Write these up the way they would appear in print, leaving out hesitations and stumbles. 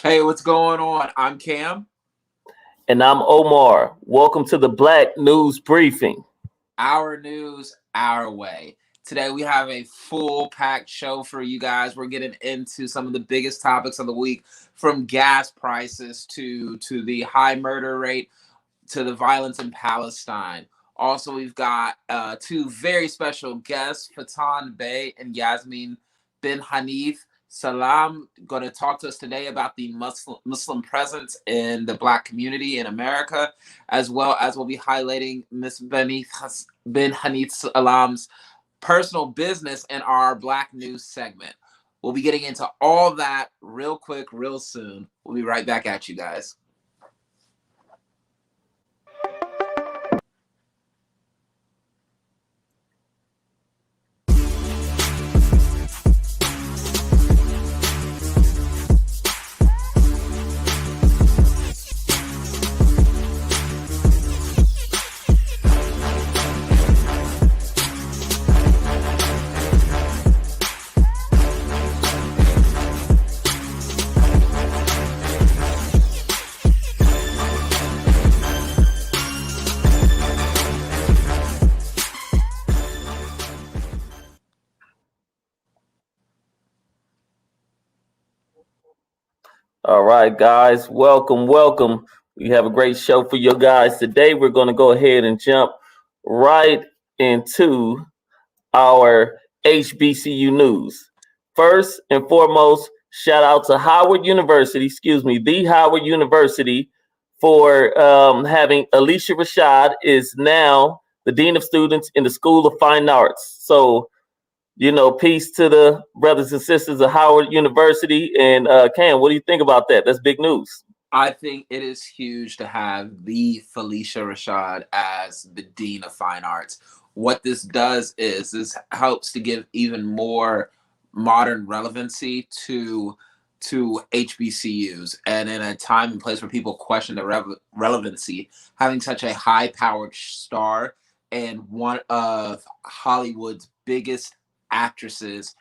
Hey, what's going on? I'm Cam. And I'm Omar. Welcome to the Black News Briefing. Our news, our way. Today we have a full packed show for you guys. We're getting into some of the biggest topics of the week, from gas prices to the high murder rate to the violence in Palestine. Also, we've got two very special guests, Brother Bey and Yasmeen bin Haneef Salaam, going to talk to us today about the Muslim presence in the Black community in America, as well as we'll be highlighting Miss bin Haneef Salaam's personal business in our Black News segment. We'll be getting into all that real quick, real soon. We'll be right back at you guys. All right, guys, welcome. We have a great show for you guys today. We're going to go ahead and jump right into our HBCU news. First and foremost, shout out to Howard University, the Howard University, for having Alicia Rashad is now the Dean of Students in the School of Fine Arts. So, peace to the brothers and sisters of Howard University. And Cam, what do you think about that? That's big news. I think it is huge to have the Felicia Rashad as the Dean of Fine Arts. What this does is this helps to give even more modern relevancy to HBCUs, and in a time and place where people question the relevancy, having such a high-powered star and one of Hollywood's biggest actresses,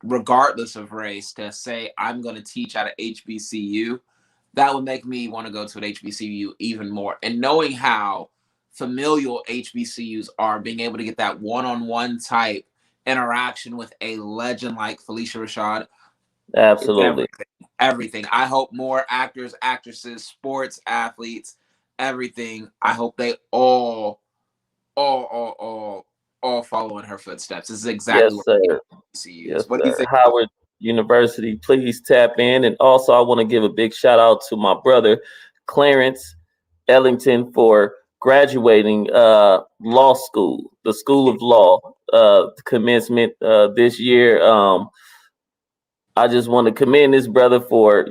regardless of race, to say, I'm going to teach at an HBCU, that would make me want to go to an HBCU even more. And knowing how familial HBCUs are, being able to get that one-on-one type interaction with a legend like Felicia Rashad. Absolutely. Everything. I hope more actors, actresses, sports athletes, everything. I hope they all follow in her footsteps. This is exactly what HBCUs. Yes, what do you think? Howard University, please tap in. And also, I want to give a big shout out to my brother, Clarence Ellington, for graduating law school, the School of Law, commencement this year. I just want to commend this brother for,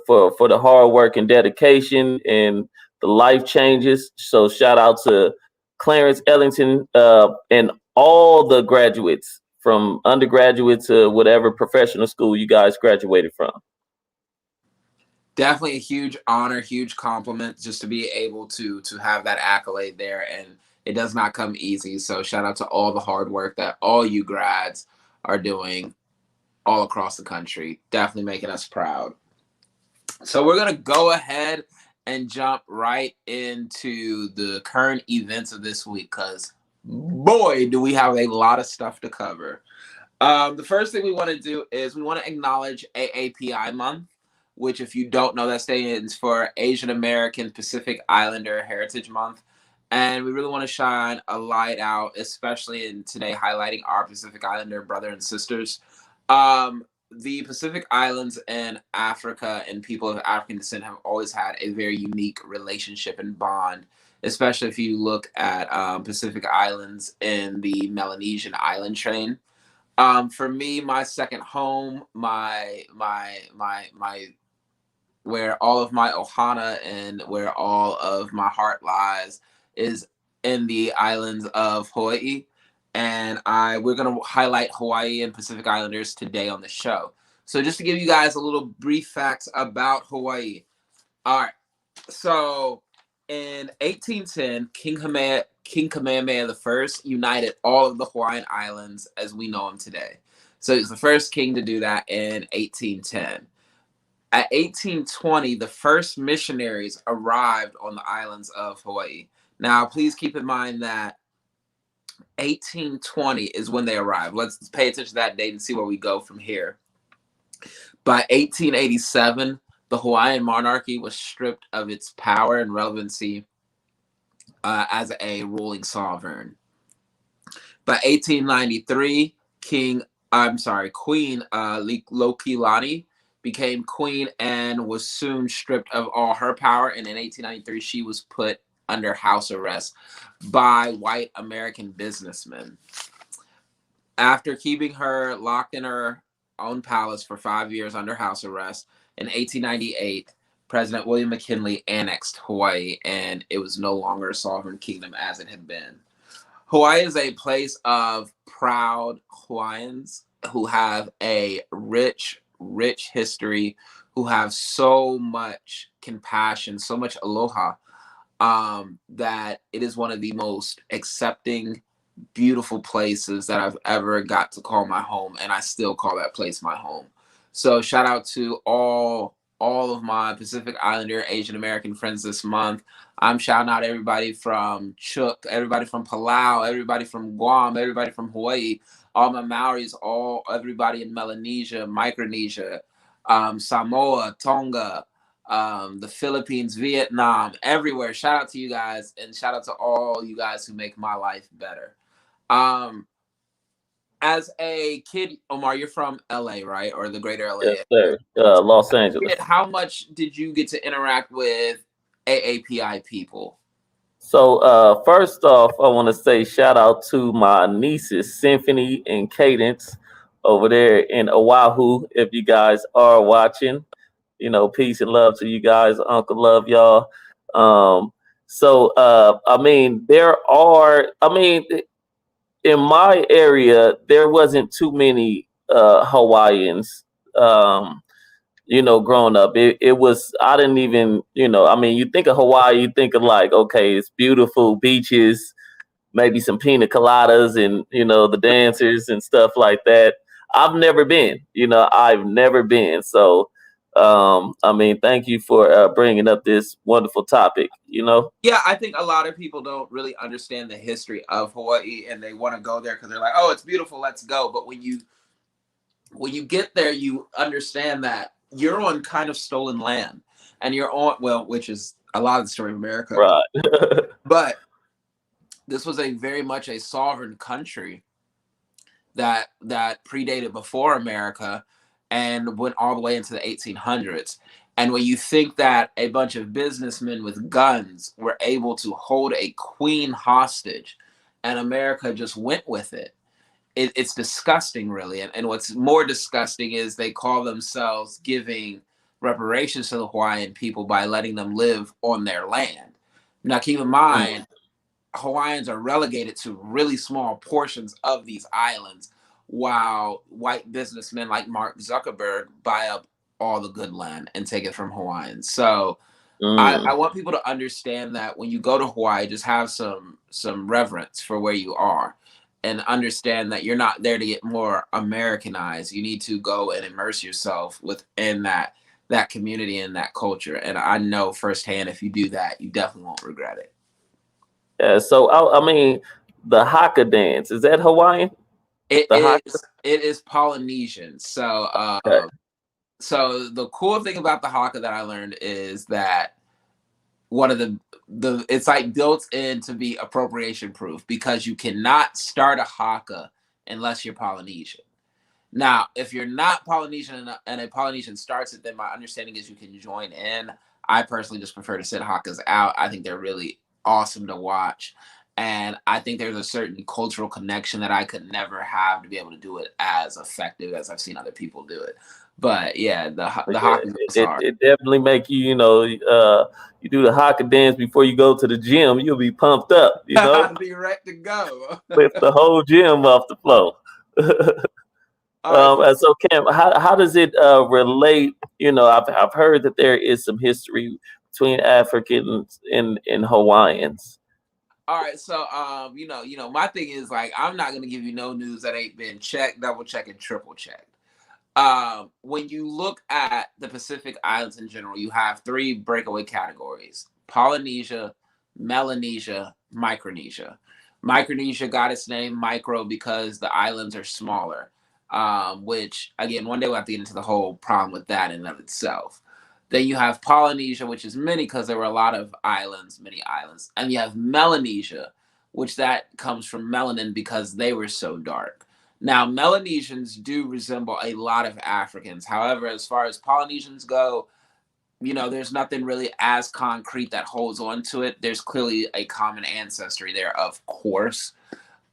for the hard work and dedication and the life changes. So shout out to Clarence Ellington and all the graduates, from undergraduate to whatever professional school you guys graduated from. Definitely a huge honor, huge compliment just to be able to have that accolade there. And it does not come easy. So shout out to all the hard work that all you grads are doing all across the country. Definitely making us proud. So we're going to go ahead and jump right into the current events of this week, because boy, do we have a lot of stuff to cover. The first thing we want to do is we want to acknowledge AAPI month, which, if you don't know, that stands for Asian American Pacific Islander Heritage Month. And we really want to shine a light out, especially in today, highlighting our Pacific Islander brother and sisters. The Pacific Islands and Africa and people of African descent have always had a very unique relationship and bond, especially if you look at Pacific Islands in the Melanesian island chain. For me, my second home, my where all of my ohana and where all of my heart lies is in the islands of Hawaii. And we're going to highlight Hawaii and Pacific Islanders today on the show. So just to give you guys a little brief facts about Hawaii. All right. So in 1810, King Kamehameha I united all of the Hawaiian Islands as we know them today. So he was the first king to do that in 1810. At 1820, the first missionaries arrived on the islands of Hawaii. Now, please keep in mind that 1820 is when they arrived. Let's pay attention to that date and see where we go from here. By 1887, the Hawaiian monarchy was stripped of its power and relevancy as a ruling sovereign. By 1893, Queen Lokilani became queen and was soon stripped of all her power. And in 1893, she was put under house arrest by white American businessmen. After keeping her locked in her own palace for 5 years under house arrest, in 1898, President William McKinley annexed Hawaii, and it was no longer a sovereign kingdom as it had been. Hawaii is a place of proud Hawaiians who have a rich, rich history, who have so much compassion, so much aloha, that it is one of the most accepting, beautiful places that I've ever got to call my home, and I still call that place my home. So shout out to all of my Pacific Islander Asian American friends this month. I'm shouting out everybody from Chuuk, everybody from Palau, everybody from Guam, everybody from Hawaii, all my Maoris, everybody in Melanesia, Micronesia, Samoa, Tonga, the Philippines, Vietnam, everywhere. Shout out to you guys, and shout out to all you guys who make my life better. As a kid, Omar, you're from LA, right? Or the greater LA? Yes, sir. Los Angeles. How much did you get to interact with AAPI people? So first off, I want to say shout out to my nieces, Symphony and Cadence, over there in Oahu. If you guys are watching, peace and love to you guys. Uncle love y'all. I mean, in my area, there wasn't too many Hawaiians. Growing up, it was, I didn't even, you think of Hawaii, you think of like, okay, it's beautiful beaches, maybe some pina coladas and, the dancers and stuff like that. I've never been. So, thank you for bringing up this wonderful topic, Yeah, I think a lot of people don't really understand the history of Hawaii, and they want to go there because they're like, oh, it's beautiful, let's go. But when you get there, you understand that you're on kind of stolen land, and you're on, well, which is a lot of the story of America. Right. But this was a very much a sovereign country that predated before America and went all the way into the 1800s. And when you think that a bunch of businessmen with guns were able to hold a queen hostage and America just went with it, it's disgusting, really. And what's more disgusting is they call themselves giving reparations to the Hawaiian people by letting them live on their land. Now, keep in mind, Hawaiians are relegated to really small portions of these islands, while white businessmen like Mark Zuckerberg buy up all the good land and take it from Hawaiians. So I want people to understand that when you go to Hawaii, just have some reverence for where you are, and understand that you're not there to get more Americanized. You need to go and immerse yourself within that community and that culture. And I know firsthand, if you do that, you definitely won't regret it. Yeah, so the haka dance, is that Hawaiian? It is Polynesian. So Okay. So the cool thing about the haka that I learned is that one of the it's like built in to be appropriation proof, because you cannot start a haka unless you're Polynesian. Now, if you're not Polynesian and a Polynesian starts it, then my understanding is you can join in. I personally just prefer to sit hakas out. I think they're really awesome to watch. And I think there's a certain cultural connection that I could never have to be able to do it as effective as I've seen other people do it. But yeah, the haka is hard. It definitely make you, you do the haka dance before you go to the gym. You'll be pumped up, Be ready to go. lift the whole gym off the floor. Right. So Cam, how does it relate? I've heard that there is some history between Africans and Hawaiians. All right, so my thing is, like, I'm not gonna give you no news that ain't been checked, double checked, and triple checked. When you look at the Pacific Islands in general, you have three breakaway categories: Polynesia, Melanesia, Micronesia. Micronesia got its name micro because the islands are smaller, which, again, one day we'll have to get into the whole problem with that in and of itself. Then you have Polynesia, which is many because there were a lot of islands, many islands. And you have Melanesia, which that comes from melanin because they were so dark. Now, Melanesians do resemble a lot of Africans. However, as far as Polynesians go, there's nothing really as concrete that holds on to it. There's clearly a common ancestry there, of course,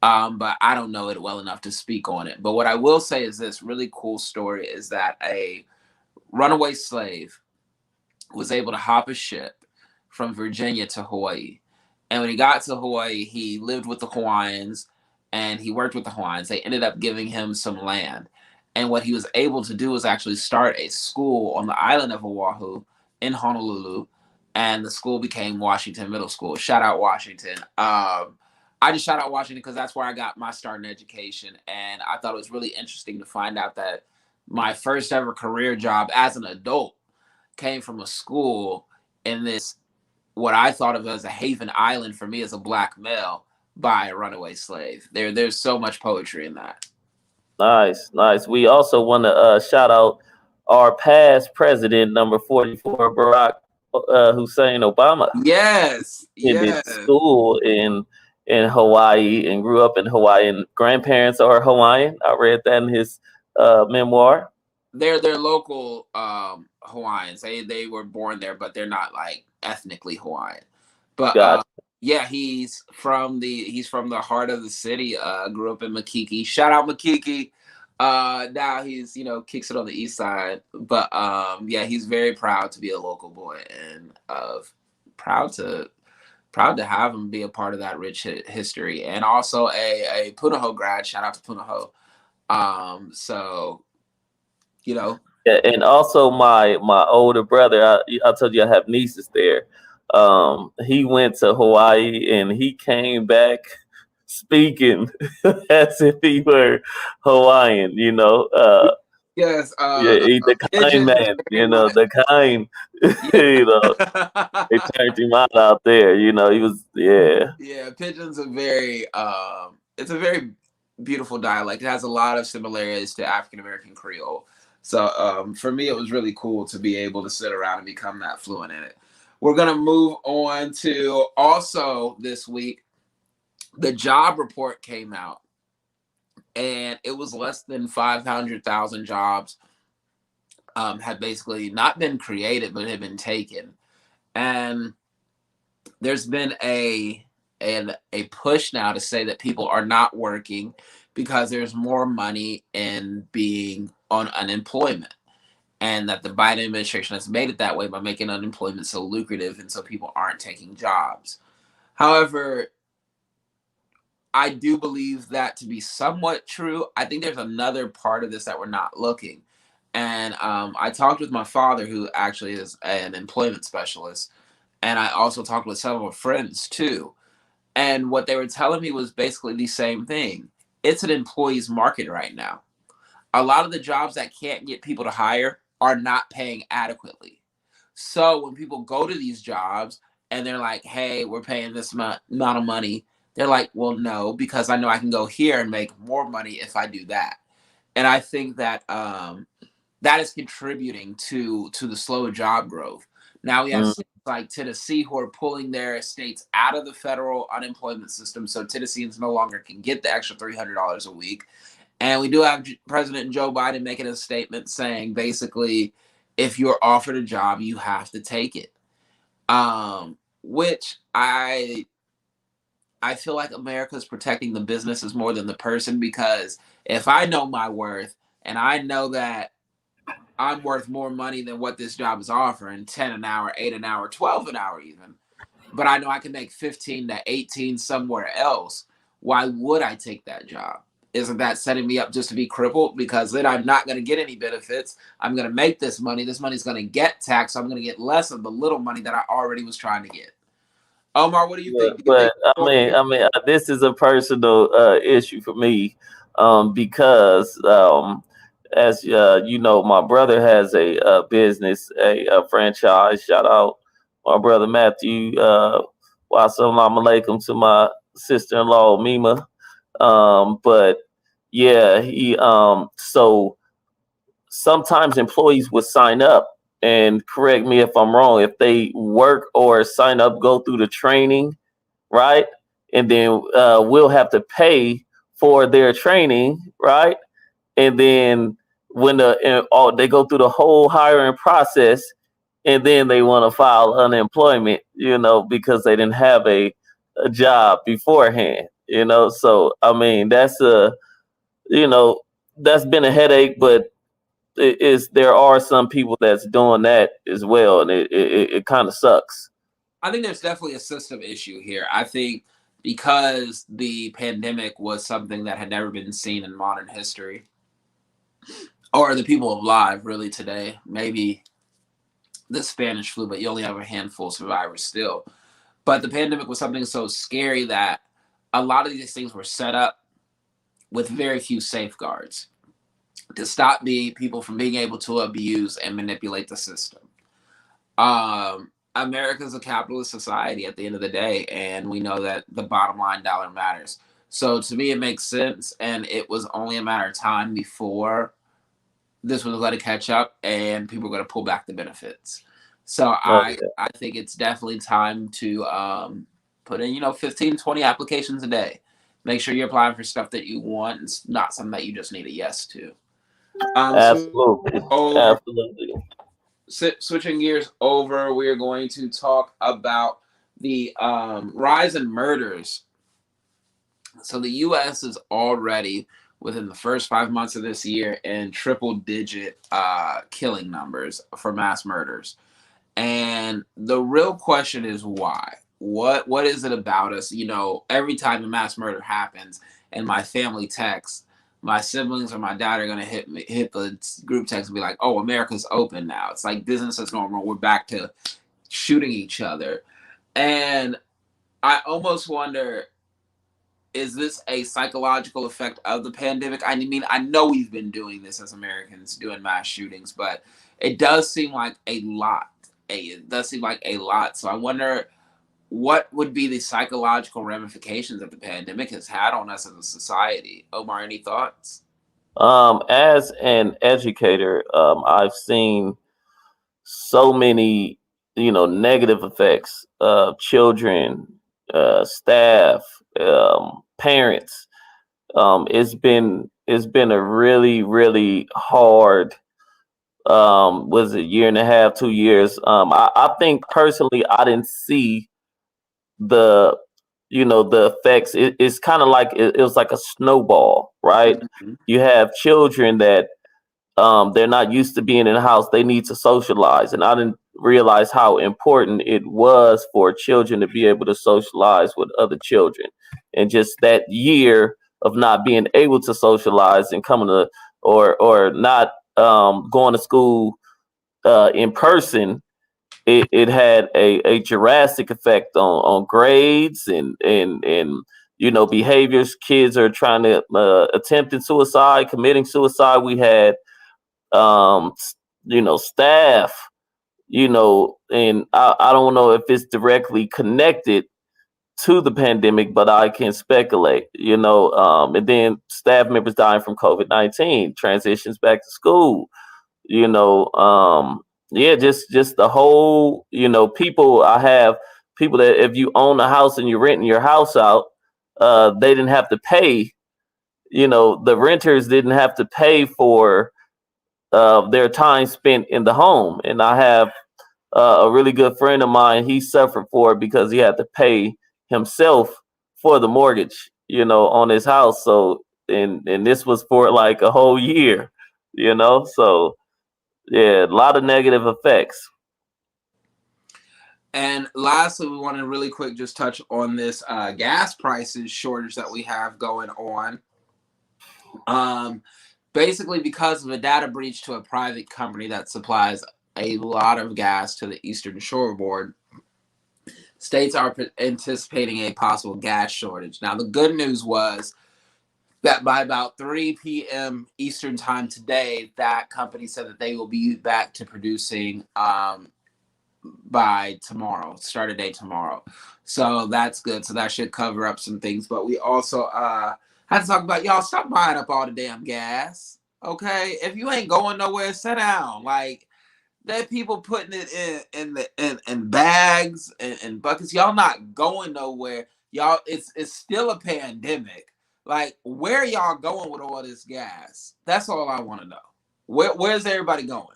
but I don't know it well enough to speak on it. But what I will say is this really cool story is that a runaway slave was able to hop a ship from Virginia to Hawaii. And when he got to Hawaii, he lived with the Hawaiians and he worked with the Hawaiians. They ended up giving him some land. And what he was able to do was actually start a school on the island of Oahu in Honolulu. And the school became Washington Middle School. Shout out Washington. I just shout out Washington because that's where I got my start in education. And I thought it was really interesting to find out that my first ever career job as an adult came from a school in this, what I thought of as a haven island for me as a Black male, by a runaway slave. There's so much poetry in that. Nice, nice. We also want to shout out our past president, number 44, Barack Hussein Obama. Yes, Attended school in Hawaii and grew up in Hawaii. And grandparents are Hawaiian. I read that in his memoir. They're local Hawaiians. They were born there, but they're not like ethnically Hawaiian. But Gotcha. yeah, he's from the heart of the city. Grew up in Makiki. Shout out Makiki. Now he's kicks it on the east side. But yeah, he's very proud to be a local boy and proud to have him be a part of that rich history, and also a Punahou grad. Shout out to Punahou. So Yeah, and also my older brother. I told you I have nieces there. He went to Hawaii and he came back speaking as if he were Hawaiian. Yes. He's the kind man. The kind. They turned him out there. He was Yeah, Pidgin's it's a very beautiful dialect. It has a lot of similarities to African American Creole. So for me, it was really cool to be able to sit around and become that fluent in it. We're going to move on to also this week, the job report came out, and it was less than 500,000 jobs had basically not been created, but had been taken. And there's been a push now to say that people are not working because there's more money in being on unemployment, and that the Biden administration has made it that way by making unemployment so lucrative, and so people aren't taking jobs. However, I do believe that to be somewhat true. I think there's another part of this that we're not looking. And I talked with my father, who actually is an employment specialist, and I also talked with several friends too. And what they were telling me was basically the same thing. It's an employee's market right now. A lot of the jobs that can't get people to hire are not paying adequately. So when people go to these jobs and they're like, hey, we're paying this amount of money, they're like, well, no, because I know I can go here and make more money if I do that. And I think that that is contributing to the slow job growth. Now we have states like Tennessee who are pulling their states out of the federal unemployment system, so Tennesseans no longer can get the extra $300 a week. And we do have President Joe Biden making a statement saying, basically, if you're offered a job, you have to take it. Which I feel like America is protecting the businesses more than the person, because if I know my worth and I know that I'm worth more money than what this job is offering, 10 an hour, 8 an hour, 12 an hour even, but I know I can make 15 to 18 somewhere else, why would I take that job? Isn't that setting me up just to be crippled? Because then I'm not going to get any benefits. I'm going to make this money. This money's going to get taxed. So I'm going to get less of the little money that I already was trying to get. Omar, what do you think? But I mean, this is a personal issue for me, because as you know, my brother has a business, a franchise. Shout out my brother Matthew. Wa salam alaikum to my sister-in-law Mima. But yeah, he so sometimes employees would sign up, and correct me if I'm wrong, if they work or sign up, go through the training, right? And then we'll have to pay for their training, right? And then when they go through the whole hiring process, and then they want to file unemployment, because they didn't have a job beforehand, So I mean, you know, that's been a headache, but there are some people that's doing that as well, and it kind of sucks. I think there's definitely a system issue here. I think because the pandemic was something that had never been seen in modern history, or the people alive really today, maybe the Spanish flu, but you only have a handful of survivors still. But the pandemic was something so scary that a lot of these things were set up with very few safeguards to stop people from being able to abuse and manipulate the system. America's a capitalist society at the end of the day, and we know that the bottom line dollar matters. So to me, it makes sense, and it was only a matter of time before this was going to catch up, and people were going to pull back the benefits. So Oh I think it's definitely time to put in 15, 20 applications a day. Make sure you're applying for stuff that you want, and not something that you just need a yes to. Switching gears absolutely, over, absolutely. switching gears over, we are going to talk about the rise in murders. So the U.S. is already within the first 5 months of this year in triple-digit killing numbers for mass murders. And the real question is why? What is it about us? Every time a mass murder happens and my family texts, my siblings or my dad are gonna hit the group text and be like, "Oh, America's open now. It's like business as normal. We're back to shooting each other." And I almost wonder, is this a psychological effect of the pandemic? I mean, I know we've been doing this as Americans, doing mass shootings, but it does seem like a lot. It does seem like a lot. So I wonder what would be the psychological ramifications that the pandemic has had on us as a society. Omar, any thoughts? As an educator, I've seen so many, negative effects of children, staff, parents. It's been a really, really hard, was it year and a half, 2 years. I think personally I didn't see the the effects. It's kind of like it was like a snowball, right? Mhm. You have children that they're not used to being in the house. They need to socialize, and I didn't realize how important it was for children to be able to socialize with other children. And just that year of not being able to socialize and coming to or not going to school in person, it had a drastic effect on grades and behaviors. Kids are trying to attempting suicide, committing suicide. We had um staff, and I don't know if it's directly connected to the pandemic, but I can speculate, and then staff members dying from COVID-19, transitions back to school, you know, yeah, just the whole, people. I have people that if you own a house and you're renting your house out, they didn't have to pay, the renters didn't have to pay for their time spent in the home. And I have a really good friend of mine. He suffered for it because he had to pay himself for the mortgage, on his house. So and this was for like a whole year, So yeah, a lot of negative effects. And lastly, we want to really quick just touch on this gas prices shortage that we have going on. Um, Basically, because of a data breach to a private company that supplies a lot of gas to the Eastern Shoreboard, states are anticipating a possible gas shortage. Now, the good news was that by about 3 p.m. Eastern time today, that company said that they will be back to producing by tomorrow, start a day tomorrow. So that's good. So that should cover up some things. But we also had to talk about, y'all stop buying up all the damn gas. Okay? If you ain't going nowhere, sit down. Like, there people putting it in bags and buckets. Y'all not going nowhere. Y'all, it's still a pandemic. Like, where y'all going with all this gas? That's all I want to know. Where's everybody going?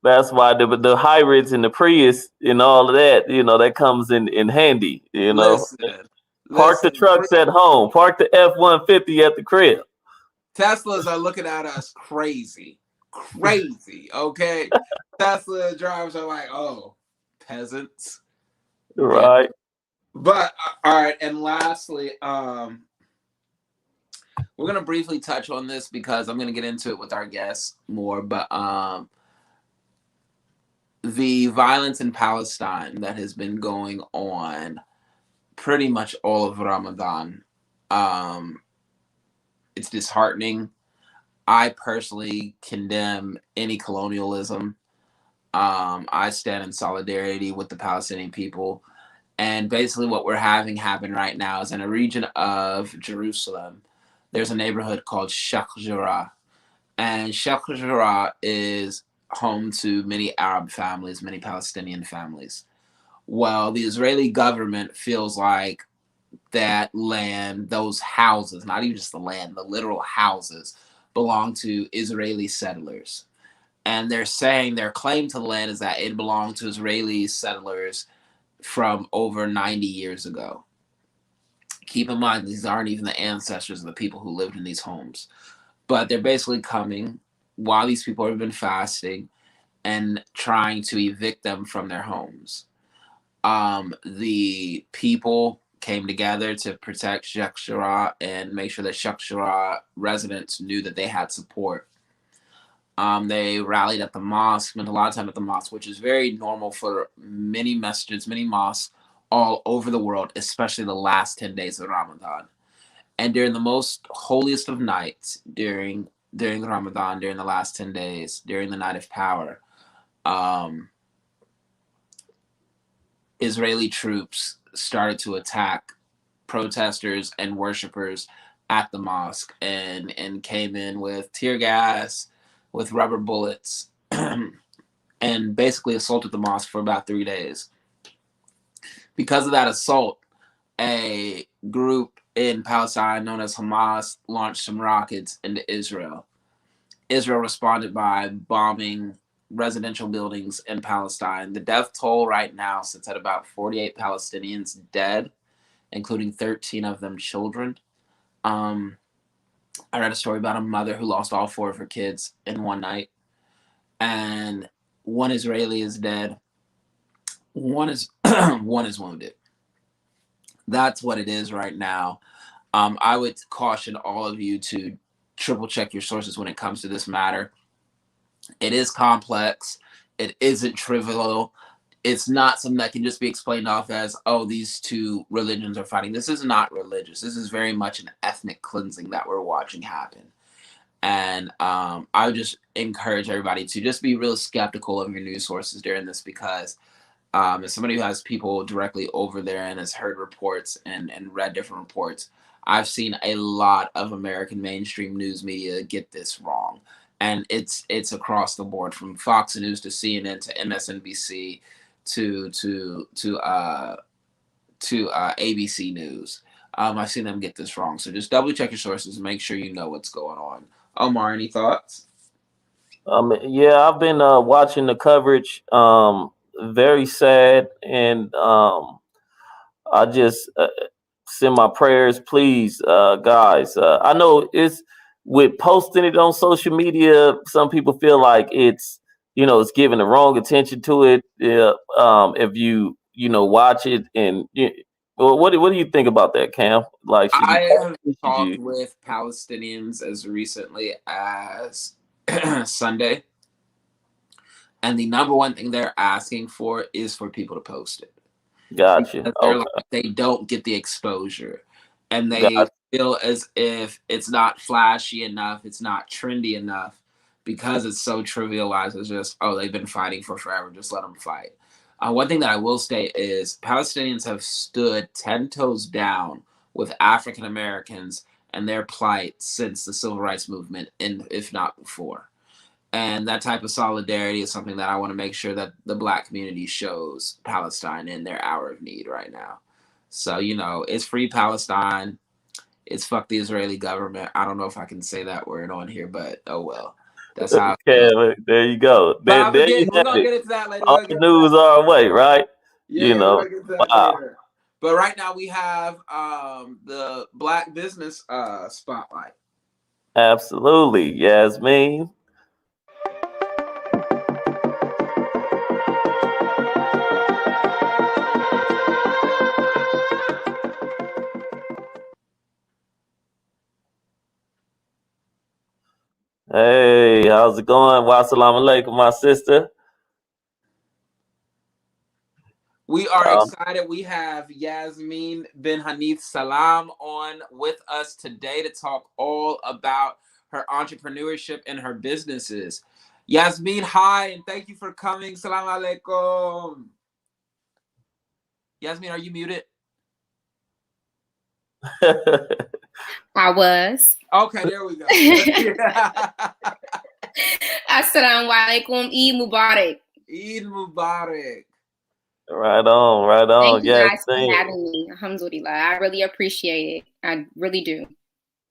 That's why the hybrids and the Prius and all of that, that comes in handy. Listen, Park the listen. trucks at home. Park the F-150 at the crib. Teslas are looking at us crazy, crazy. Okay, Tesla drivers are like, oh, peasants. Yeah, Right. but all right. And lastly, we're gonna briefly touch on this because I'm gonna get into it with our guests more. But the violence in Palestine that has been going on pretty much all of Ramadan, um, it's disheartening. I personally condemn any colonialism. I stand in solidarity with the Palestinian people. And basically, what we're having happen right now is in a region of Jerusalem, there's a neighborhood called Sheikh Jarrah. And Sheikh Jarrah is home to many Arab families, many Palestinian families. Well, the Israeli government feels like that land, those houses, not even just the land, the literal houses, belong to Israeli settlers. And they're saying their claim to the land is that it belonged to Israeli settlers from over 90 years ago. Keep in mind, these aren't even the ancestors of the people who lived in these homes. But they're basically coming while these people have been fasting and trying to evict them from their homes. The people came together to protect Sheikh Jarrah and make sure that Sheikh Jarrah residents knew that they had support. They rallied at the mosque, spent a lot of time at the mosque, which is very normal for many masjids, many mosques all over the world, especially the last 10 days of Ramadan. And during the most holiest of nights, during Ramadan, during the last 10 days, during the night of power, um, Israeli troops started to attack protesters and worshipers at the mosque and came in with tear gas, with rubber bullets, and basically assaulted the mosque for about 3 days. Because of that assault, a group in Palestine known as Hamas launched some rockets into Israel. Israel responded by bombing residential buildings in Palestine. The death toll right now sits at about 48 Palestinians dead, including 13 of them children. Um, I read a story about a mother who lost all four of her kids in one night, and one Israeli is dead. One is one is wounded. That's what it is right now. I would caution all of you to triple check your sources when it comes to this matter. It is complex. It isn't trivial. It's not something that can just be explained off as, oh, these two religions are fighting. This is not religious. This is very much an ethnic cleansing that we're watching happen. And I would just encourage everybody to just be real skeptical of your news sources during this because as somebody who has people directly over there and has heard reports and read different reports, I've seen a lot of American mainstream news media get this wrong. And it's across the board from Fox News to CNN to MSNBC to ABC News. I've seen them get this wrong. So just double check your sources and make sure you know what's going on. Omar, any thoughts? Yeah, I've been watching the coverage. Very sad, and I just send my prayers, please, guys. I know it's with posting it on social media. Some people feel like it's giving the wrong attention to it. If you watch it, and well, what do you think about that, Cam? Like, should you I post have it? Should talked you? with Palestinians as recently as Sunday, and the number one thing they're asking for is for people to post it Gotcha. because they're like Okay. they don't get the exposure, and they Gotcha. feel as if it's not flashy enough, it's not trendy enough, because it's so trivialized. It's just, oh, they've been fighting for forever, just let them fight. One thing that I will state is Palestinians have stood 10 toes down with African Americans and their plight since the civil rights movement, and if not before. And that type of solidarity is something that I want to make sure that the Black community shows Palestine in their hour of need right now. So, it's free Palestine. It's fuck the Israeli government. I don't know if I can say that word on here, but oh well. That's how it Okay, goes. there you go. But There you we're have gonna it. get into that later. All the news our way, right? Yeah, we're gonna get into that Wow. later. But right now we have the Black business spotlight. Absolutely, Yasmeen. Hey, how's it going? Wa salam alaikum, my sister. We are Um, excited. We have Yasmeen bin Haneef Salaam on with us today to talk all about her entrepreneurship and her businesses. Yasmeen, hi, and thank you for coming. Salam alaikum. Yasmeen, are you muted? I was. Okay, there we go. Assalamu alaikum. Eid Mubarak. Eid Mubarak. right on, right on. Thank you guys for Yasmeen. having me. Alhamdulillah. I really appreciate it. I really do.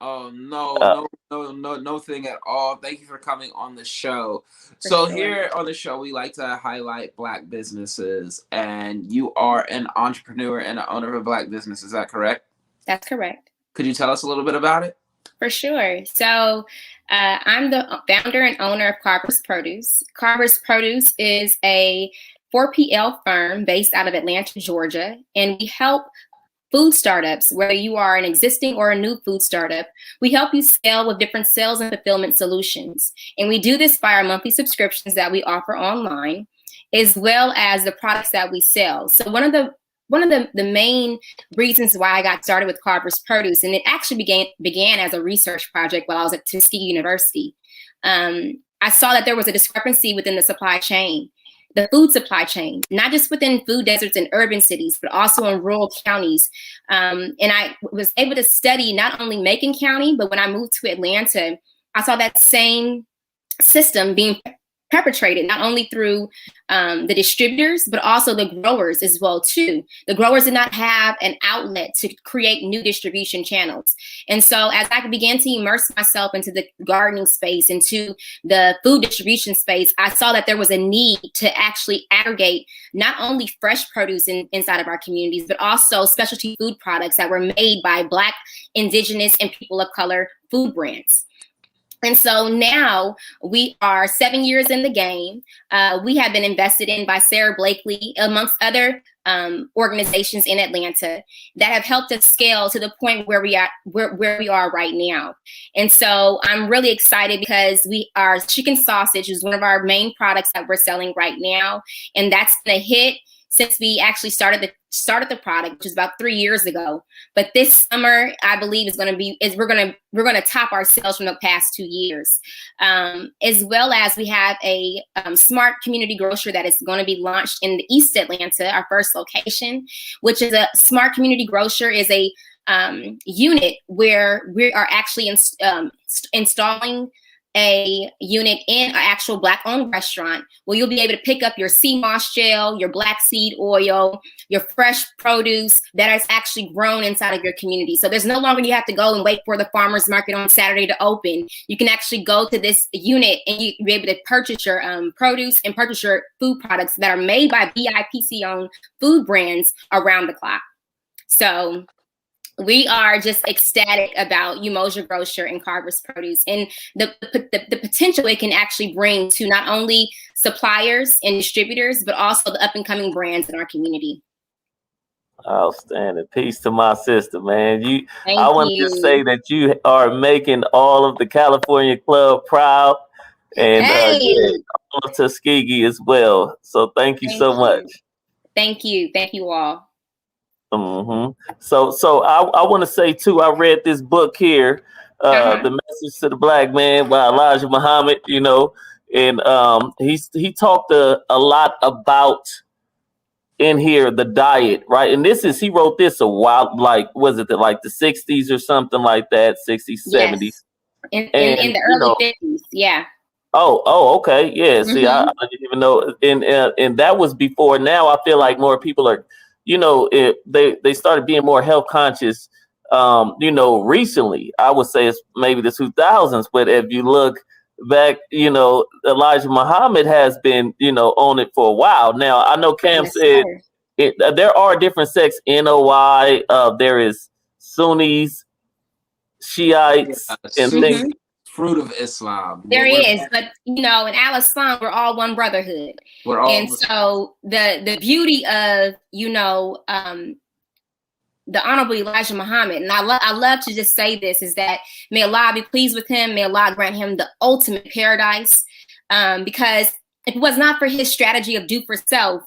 Oh Uh, no thing at all. Thank you for coming on the show. For So sure. here on the show, we like to highlight Black businesses, and you are an entrepreneur and an owner of a Black business. Is that correct? That's correct. Could you tell us a little bit about it? For sure. So I'm the founder and owner of Carver's Produce. Carver's Produce is a 4PL firm based out of Atlanta, Georgia, and we help food startups, whether you are an existing or a new food startup. We help you scale with different sales and fulfillment solutions. And we do this by our monthly subscriptions that we offer online, as well as the products that we sell. So one of the main reasons why I got started with Carver's Produce, and it actually began as a research project while I was at Tuskegee University. I saw that there was a discrepancy within the supply chain, the food supply chain, not just within food deserts in urban cities, but also in rural counties. And I was able to study not only Macon County, but when I moved to Atlanta, I saw that same system being perpetrated not only through the distributors, but also the growers as well too. The growers did not have an outlet to create new distribution channels. And so as I began to immerse myself into the gardening space, into the food distribution space, I saw that there was a need to actually aggregate not only fresh produce inside of our communities, but also specialty food products that were made by Black, Indigenous, and people of color food brands. And so now we are 7 years in the game. We have been invested in by Sarah Blakely, amongst other organizations in Atlanta that have helped us scale to the point where we are right now. And so I'm really excited because our chicken sausage is one of our main products that we're selling right now, and that's been a hit since we actually started the product, which is about 3 years ago. But this summer, I believe we're gonna top our sales from the past 2 years. As well as we have a smart community grocer that is going to be launched in the East Atlanta, our first location, which is a smart community grocer is a unit where we are actually installing a unit in an actual Black-owned restaurant where you'll be able to pick up your sea moss gel, your black seed oil, your fresh produce that is actually grown inside of your community. So there's no longer you have to go and wait for the farmer's market on Saturday to open. You can actually go to this unit and you be able to purchase your produce and purchase your food products that are made by BIPC-owned food brands around the clock. So we are just ecstatic about Umoja Grocer and Carver's Produce and the potential it can actually bring to not only suppliers and distributors, but also the up and coming brands in our community. Outstanding. Peace to my sister, man. Thank I want to just say that you are making all of the California Club proud, and all of Tuskegee as well. So thank you so much. Thank you all. So I want to say too, I read this book here, The Message to the Black Man by Elijah Muhammad, and he talked a lot about in here the diet, right? And he wrote this a while, like, was it like the 60s or something like that, 60s, 70s? In the early 50s, yeah. Oh, okay, yeah. See, I didn't even know, and that was before. Now I feel like more people are, they started being more health conscious. Recently, I would say it's maybe the 2000s, but if you look back, Elijah Muhammad has been, on it for a while. Now, I know Cam said there are different sects, NOI, there is Sunnis, Shiites, and things. Fruit of Islam. There is, but in Al-Islam, we're all one brotherhood. So the beauty of, the Honorable Elijah Muhammad, and I love to just say this, is that may Allah be pleased with him, may Allah grant him the ultimate paradise, because if it was not for his strategy of do for self,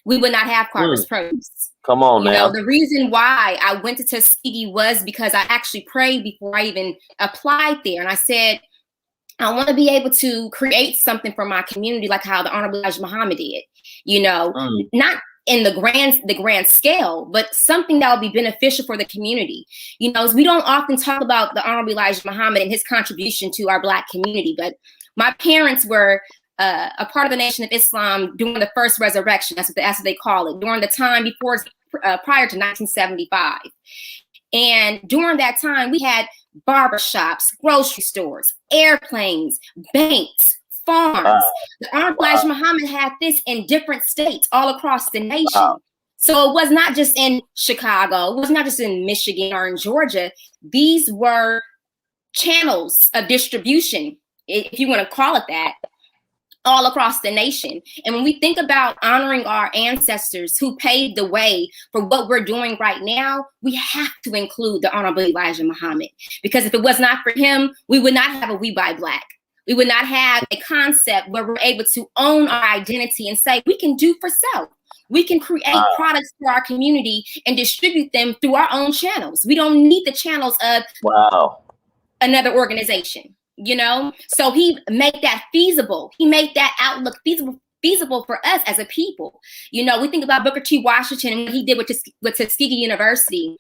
we would not have Carver's Produce. Come on now. The reason why I went to Tuskegee was because I actually prayed before I even applied there, and I said, I want to be able to create something for my community like how the Honorable Elijah Muhammad did, not in the grand scale, but something that will be beneficial for the community. We don't often talk about the Honorable Elijah Muhammad and his contribution to our Black community, but my parents were a part of the Nation of Islam during the first resurrection. That's what they call it, during the time prior to 1975. And during that time, we had barbershops, grocery stores, airplanes, banks, farms. The Honorable Elijah Muhammad had this in different states all across the nation. So it was not just in Chicago, it was not just in Michigan or in Georgia. These were channels of distribution, if you want to call it that, all across the nation. And when we think about honoring our ancestors who paved the way for what we're doing right now, we have to include the Honorable Elijah Muhammad, because if it was not for him, we would not have a We Buy Black. We would not have a concept where we're able to own our identity and say, we can do for self. We can create products for our community and distribute them through our own channels. We don't need the channels of another organization. So he made that feasible. He made that outlook feasible for us as a people. We think about Booker T. Washington and what he did with Tuskegee University.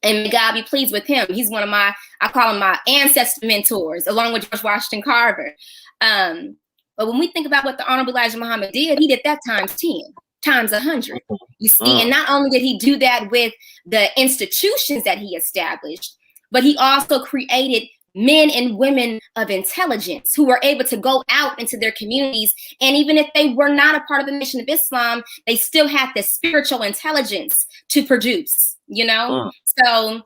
And may God be pleased with him. He's one of I call him my ancestor mentors, along with George Washington Carver. But when we think about what the Honorable Elijah Muhammad did, he did that times 10, times 100. You see, and not only did he do that with the institutions that he established, but he also created men and women of intelligence who were able to go out into their communities. And even if they were not a part of the Nation of Islam, they still had the spiritual intelligence to produce, So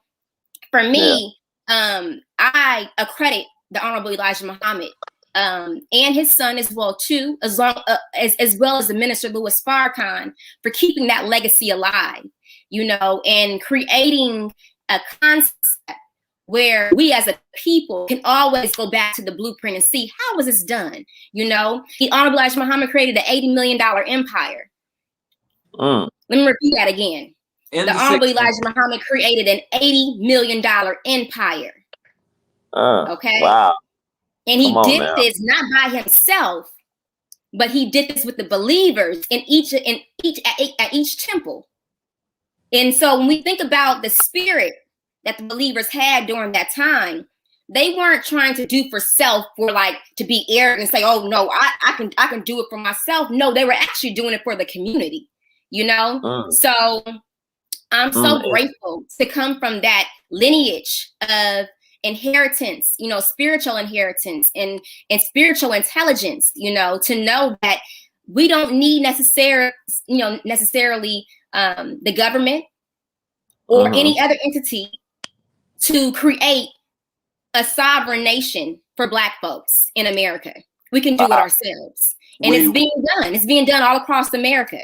for me, I accredit the Honorable Elijah Muhammad and his son as well, too, as well as the Minister Louis Farrakhan, for keeping that legacy alive, and creating a concept where we as a people can always go back to the blueprint and see, how was this done? The Honorable Elijah Muhammad created an $80 million empire. Let me repeat that again. The Honorable Elijah Muhammad created an $80 million empire. Okay? Wow. And he did this not by himself, but he did this with the believers at each temple. And so when we think about the spirit that the believers had during that time, they weren't trying to do for self, for to be arrogant and say, oh no, I can do it for myself. No, they were actually doing it for the community, So I'm so grateful to come from that lineage of inheritance, spiritual inheritance and spiritual intelligence, to know that we don't need necessarily the government or any other entity to create a sovereign nation for Black folks in America. We can do it ourselves. And it's being done. It's being done all across America,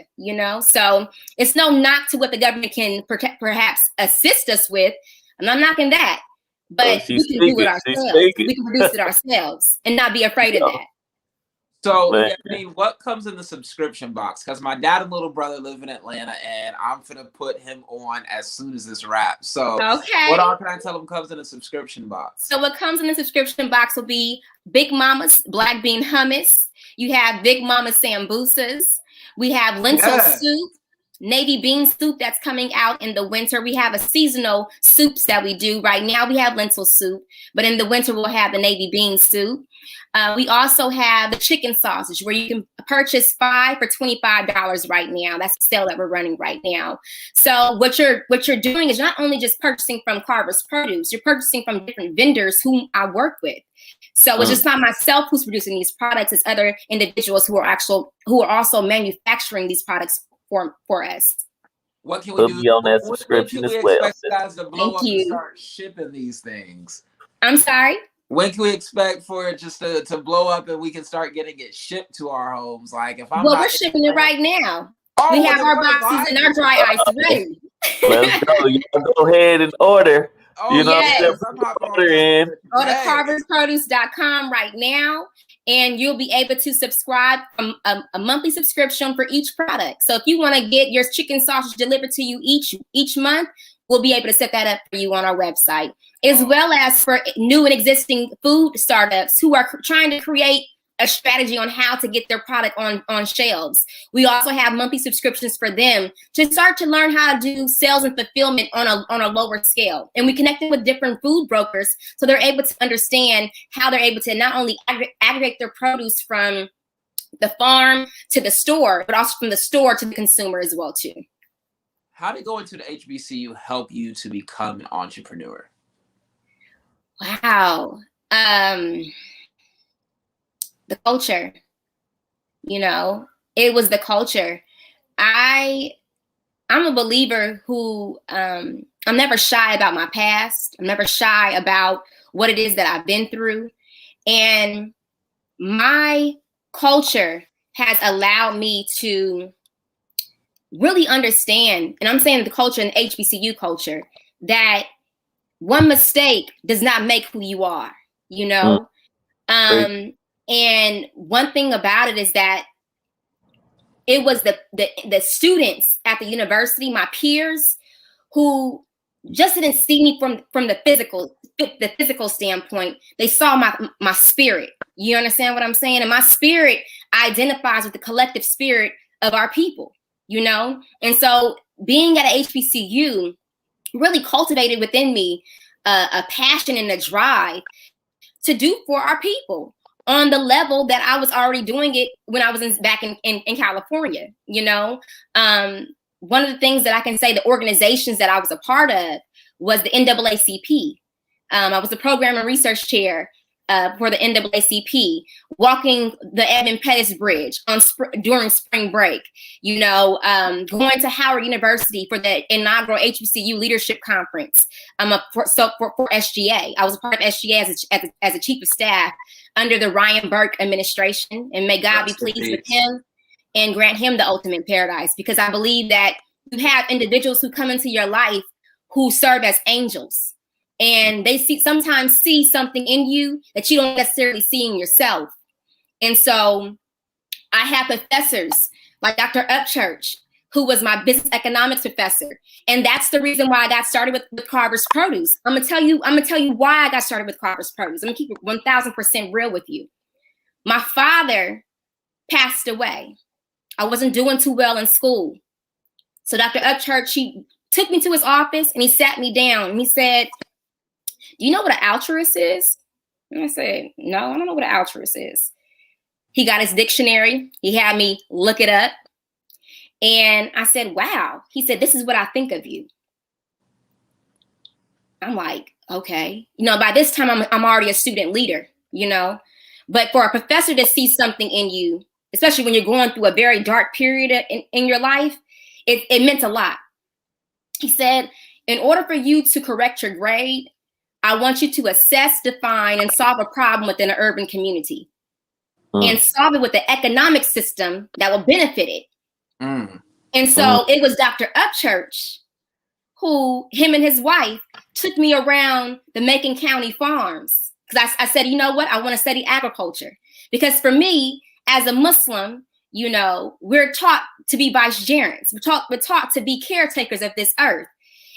So it's no knock to what the government can perhaps assist us with. I'm not knocking that. But we can do it ourselves. We can produce it ourselves and not be afraid of that. So, Man. yeah, I mean, what comes in the subscription box? Because my dad and little brother live in Atlanta, and I'm finna put him on as soon as this wraps. So, Okay. what all can I tell him comes in the subscription box? So what comes in the subscription box will be Big Mama's black bean hummus. You have Big Mama's sambusas. We have lentil soup, navy bean soup that's coming out in the winter. We have a seasonal soups that we do. Right now we have lentil soup, but in the winter we'll have the navy bean soup. We also have the chicken sausage where you can purchase 5 for $25 right now. That's the sale that we're running right now. So what you're doing is not only just purchasing from Carver's Produce, you're purchasing from different vendors whom I work with. So it's just not myself who's producing these products, it's other individuals who are also manufacturing these products for us. What can we do? Be on that subscription as well. Expect you guys to blow up and start shipping these things? I'm sorry? When can we expect for it just to blow up and we can start getting it shipped to our homes? Like if I'm we're shipping it right now. Oh, we have our boxes and our dry ice ready. Let's go. You can go ahead and order. Oh, you know, yes. order in. Go to carversproduce.com right now, and you'll be able to subscribe from a monthly subscription for each product. So if you want to get your chicken sausage delivered to you each month, we'll be able to set that up for you on our website, as well as for new and existing food startups who are trying to create a strategy on how to get their product on shelves. We also have monthly subscriptions for them to start to learn how to do sales and fulfillment on a lower scale. And we connected with different food brokers so they're able to understand how they're able to not only aggregate their produce from the farm to the store, but also from the store to the consumer as well too. How did going to the HBCU help you to become an entrepreneur? Wow. The culture, it was the culture. I'm a believer who, I'm never shy about my past. I'm never shy about what it is that I've been through. And my culture has allowed me to really understand, and I'm saying the culture and HBCU culture, that one mistake does not make who you are, And one thing about it is that it was the students at the university, my peers, who just didn't see me from the physical standpoint. They saw my spirit. You understand what I'm saying? And my spirit identifies with the collective spirit of our people, And so being at a HBCU really cultivated within me a passion and a drive to do for our people on the level that I was already doing it when I was back in California. One of the things that I can say, the organizations that I was a part of was the NAACP. I was the program and research chair for the NAACP, walking the Edmund Pettus Bridge during spring break, going to Howard University for the inaugural HBCU Leadership Conference for SGA. I was a part of SGA as a chief of staff under the Ryan Burke administration, and may God be pleased with him and grant him the ultimate paradise, because I believe that you have individuals who come into your life who serve as angels, and they sometimes see something in you that you don't necessarily see in yourself. And so I have professors like Dr. Upchurch, who was my business economics professor. And that's the reason why I got started with Carver's Produce. I'm gonna tell you why I got started with Carver's Produce. I'm gonna keep it 1000% real with you. My father passed away. I wasn't doing too well in school. So Dr. Upchurch, he took me to his office and he sat me down and he said, "Do you know what an altruist is?" And I said, "No, I don't know what an altruist is." He got his dictionary. He had me look it up. And I said, "Wow." He said, "This is what I think of you." I'm like, okay. By this time, I'm already a student leader, But for a professor to see something in you, especially when you're going through a very dark period in your life, it meant a lot. He said, "In order for you to correct your grade, I want you to assess, define, and solve a problem within an urban community. And solve it with the economic system that will benefit it." And so it was Dr. Upchurch who, him and his wife, took me around the Macon County farms. Because I said, you know what? I want to study agriculture. Because for me, as a Muslim, you know, we're taught to be vicegerents. We're taught to be caretakers of this earth.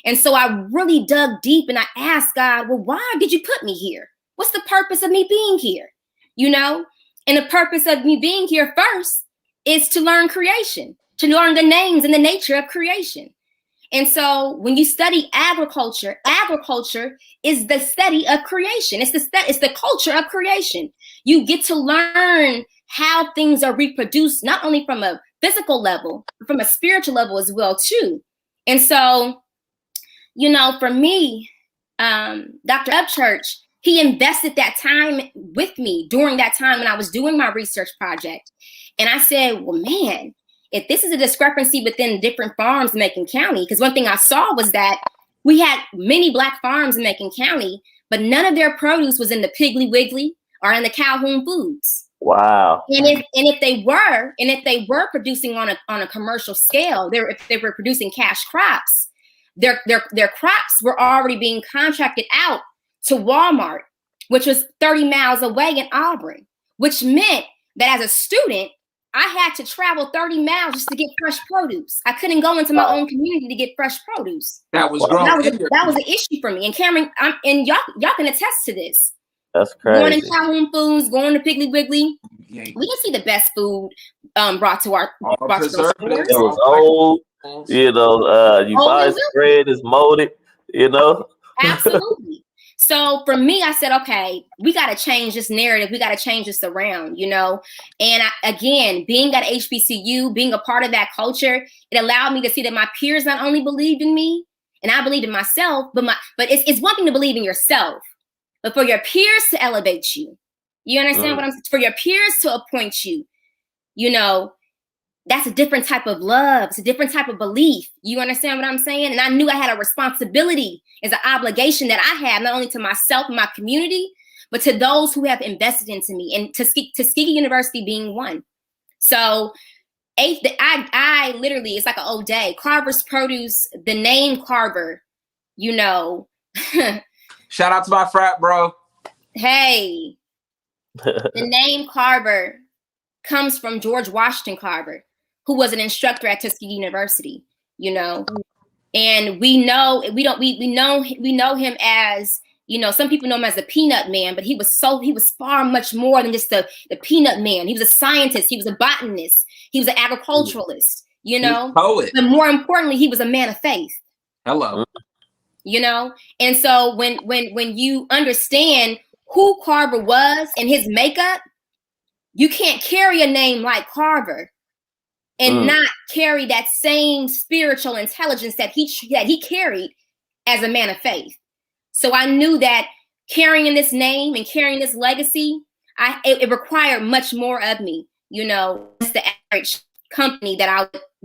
And so I really dug deep and I asked God, well, why did you put me here? What's the purpose of me being here? You know, and the purpose of me being here first is to learn creation, to learn the names and the nature of creation. And so when you study agriculture, agriculture is the study of creation. It's the culture of creation. You get to learn how things are reproduced, not only from a physical level, but from a spiritual level as well, too. And so, you know, for me, Dr. Upchurch, he invested that time with me during that time when I was doing my research project. And I said, well, man, if this is a discrepancy within different farms in Macon County, because one thing I saw was that we had many Black farms in Macon County, but none of their produce was in the Piggly Wiggly or in the Calhoun Foods. Wow. And if they were producing on a commercial scale, if they were producing cash crops, their crops were already being contracted out to Walmart, which was 30 miles away in Auburn, which meant that as a student, I had to travel 30 miles just to get fresh produce. I couldn't go into my own community to get fresh produce. That was that was an issue for me. And Cameron, and y'all can attest to this. That's crazy. Going to Calhoun Foods, going to Piggly Wiggly. Yeah. We didn't see the best food brought to our stores. It was old. You know, you buy bread, it's molded. You know. Absolutely. So for me, I said, okay, we got to change this narrative. We got to change this around, you know. And again, being at HBCU, being a part of that culture, it allowed me to see that my peers not only believed in me, and I believed in myself, but it's one thing to believe in yourself, but for your peers to elevate you, you understand what I'm saying? For your peers to appoint you, you know, that's a different type of love. It's a different type of belief. You understand what I'm saying? And I knew I had a responsibility as an obligation that I have, not only to myself and my community, but to those who have invested into me, and Tuskegee University being one. So I literally, it's like an old day. Carver's Produce, the name Carver, you know. Shout out to my frat, bro. Hey, the name Carver comes from George Washington Carver, who was an instructor at Tuskegee University, you know. And we know him as, you know, some people know him as the peanut man, but he was far much more than just the peanut man. He was a scientist, he was a botanist, he was an agriculturalist, you know. Poet. But more importantly, he was a man of faith. Hello. You know, and so when you understand who Carver was and his makeup, you can't carry a name like Carver and not carry that same spiritual intelligence that he carried as a man of faith. So I knew that carrying this name and carrying this legacy, it required much more of me, you know, it's the average company that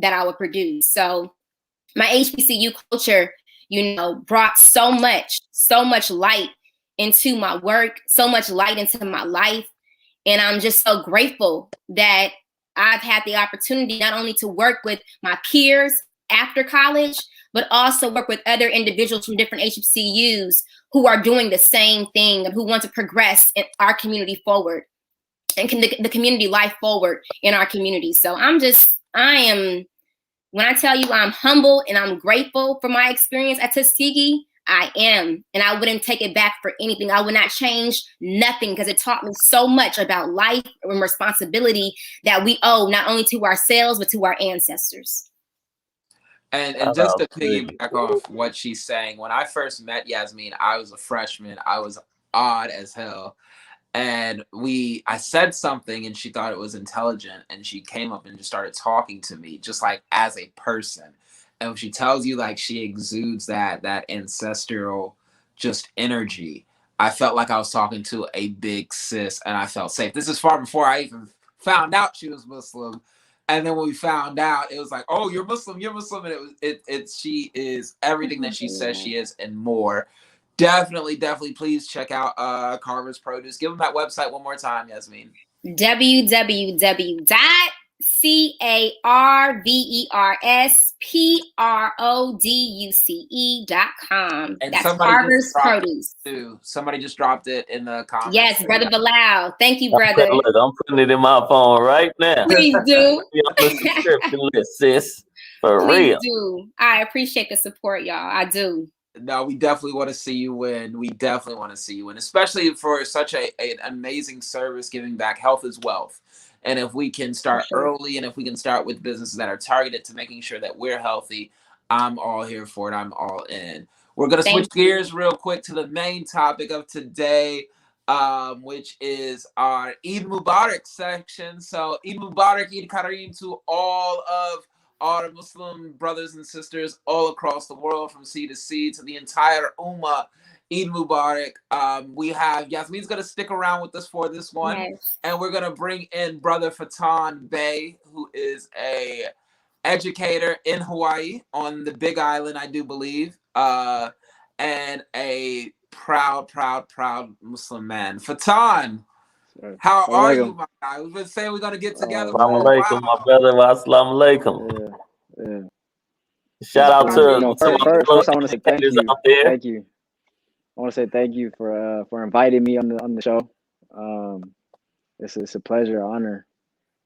I would produce. So my HBCU culture, you know, brought so much light into my work, so much light into my life. And I'm just so grateful that I've had the opportunity not only to work with my peers after college, but also work with other individuals from different HBCUs who are doing the same thing and who want to progress in our community forward and the community life forward in our community. So when I tell you I'm humble and I'm grateful for my experience at Tuskegee, I am. And I wouldn't take it back for anything. I would not change nothing, because it taught me so much about life and responsibility that we owe not only to ourselves, but to our ancestors. And just to piggyback off what she's saying, when I first met Yasmeen, I was a freshman. I was odd as hell. And I said something and she thought it was intelligent, and she came up and just started talking to me just like as a person. And when she tells you like she exudes that ancestral just energy, I felt like I was talking to a big sis, and I felt safe. This is far before I even found out she was Muslim. And then when we found out, it was like, oh, you're Muslim. And she is everything that she says she is and more. Definitely, please check out Carver's Produce. Give them that website one more time, Yasmeen. CarversProduce.com. And That's somebody Carver's just dropped Produce. it too. Somebody just dropped it in the comments. Yes, Brother Bilal. Thank you, brother. Look, I'm putting it in my phone right now. Please do. Be on the subscription list, sis. For Please real. do. I appreciate the support, y'all. I do. No, we definitely want to see you win. We definitely want to see you win, especially for such an amazing service, giving back. Health is wealth. And if we can start early, and if we can start with businesses that are targeted to making sure that we're healthy, I'm all here for it. I'm all in. We're going to switch gears real quick to the main topic of today, which is our Eid Mubarak section. So Eid Mubarak, Eid Kareem to all of our Muslim brothers and sisters all across the world, from sea to sea, to the entire Ummah. Eid Mubarak. We have Yasmeen's going to stick around with us for this one. Yes. And we're going to bring in Brother Bey, who is a educator in Hawaii on the Big Island, I do believe, and a proud Muslim man. Fatan, how are you, my guy? We've been saying we're going to get together. Assalamu alaikum, my brother. Assalamu alaikum. Yeah. Shout out to first I want to say thank you. Thank you. I want to say thank you for inviting me on the show. It's a pleasure, honor.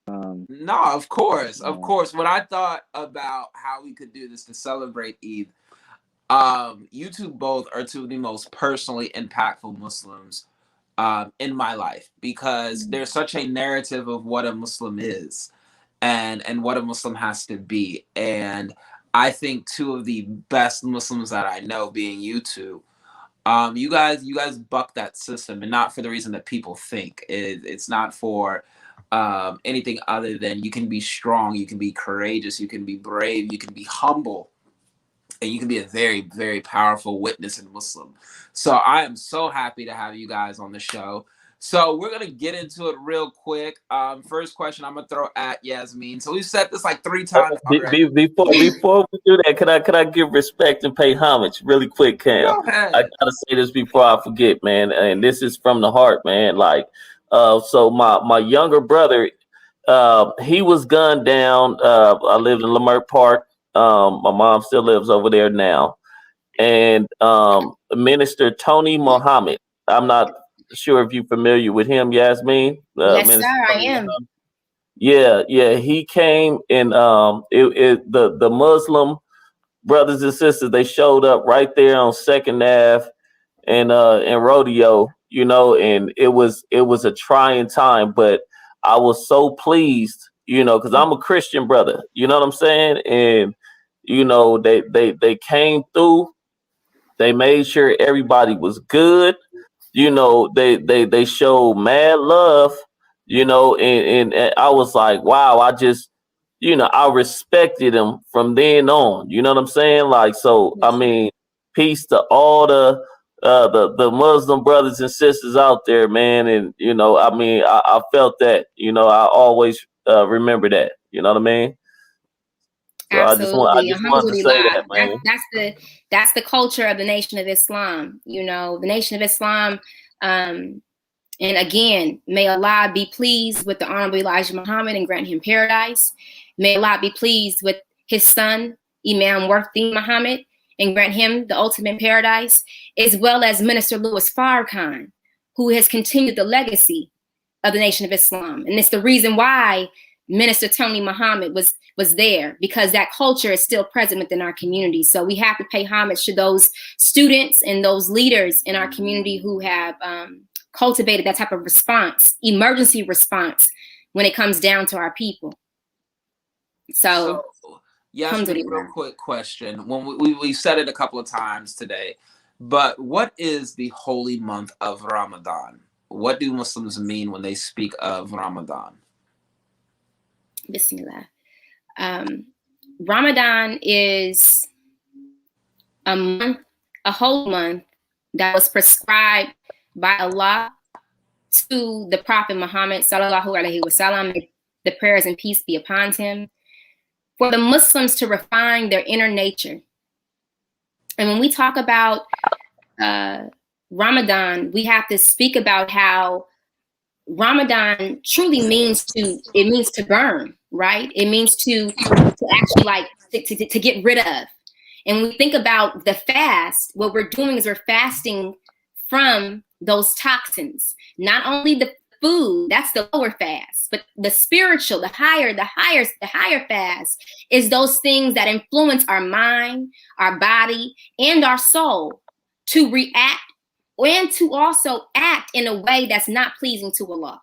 No, of course. When I thought about how we could do this to celebrate Eid, you two both are two of the most personally impactful Muslims in my life, because there's such a narrative of what a Muslim is and what a Muslim has to be. And I think two of the best Muslims that I know, being you two, you guys buck that system, and not for the reason that people think. It's not for anything other than you can be strong, you can be courageous, you can be brave, you can be humble, and you can be a very, very powerful witness in Muslim. So I am so happy to have you guys on the show. So we're gonna get into it real quick. First question I'm gonna throw at Yasmeen. So we've said this like 3 times already. Before we do that, could I give respect and pay homage really quick, Cam? I gotta say this before I forget, man. And this is from the heart, man. Like, so my younger brother, he was gunned down. I lived in Leimert Park. My mom still lives over there now. And Minister Tony Muhammad, I'm not sure if you're familiar with him, Yasmeen. Yes, Minister sir, I am. Yeah. He came and the Muslim brothers and sisters, they showed up right there on Second Ave and Rodeo, and it was a trying time, but I was so pleased, because I'm a Christian brother, you know what I'm saying? And they came through, they made sure everybody was good. They showed mad love, and I was like, wow, I just, I respected them from then on. You know what I'm saying? Like, so, I mean, peace to all the Muslim brothers and sisters out there, man. And, I mean, I felt that, I always remember that, you know what I mean? So absolutely. I just wanted to say that, man. That's the culture of the Nation of Islam. The Nation of Islam. And again, may Allah be pleased with the Honorable Elijah Muhammad and grant him paradise. May Allah be pleased with his son, Imam Worthy Muhammad, and grant him the ultimate paradise, as well as Minister Louis Farrakhan, who has continued the legacy of the Nation of Islam. And it's the reason why Minister Tony Muhammad was there, because that culture is still present within our community. So we have to pay homage to those students and those leaders in our community who have cultivated that type of response, emergency response, when it comes down to our people. So yes, a real quick question. When we said it a couple of times today, but what is the holy month of Ramadan? What do Muslims mean when they speak of Ramadan? Bismillah. Ramadan is a month, a whole month that was prescribed by Allah to the Prophet Muhammad sallallahu alaihi wasallam. The prayers and peace be upon him, for the Muslims to refine their inner nature. And when we talk about Ramadan, we have to speak about how Ramadan truly means to burn. right? It means to actually like to get rid of. And when we think about the fast, what we're doing is we're fasting from those toxins. Not only the food, that's the lower fast, but the spiritual, the higher fast is those things that influence our mind, our body, and our soul to react and to also act in a way that's not pleasing to Allah,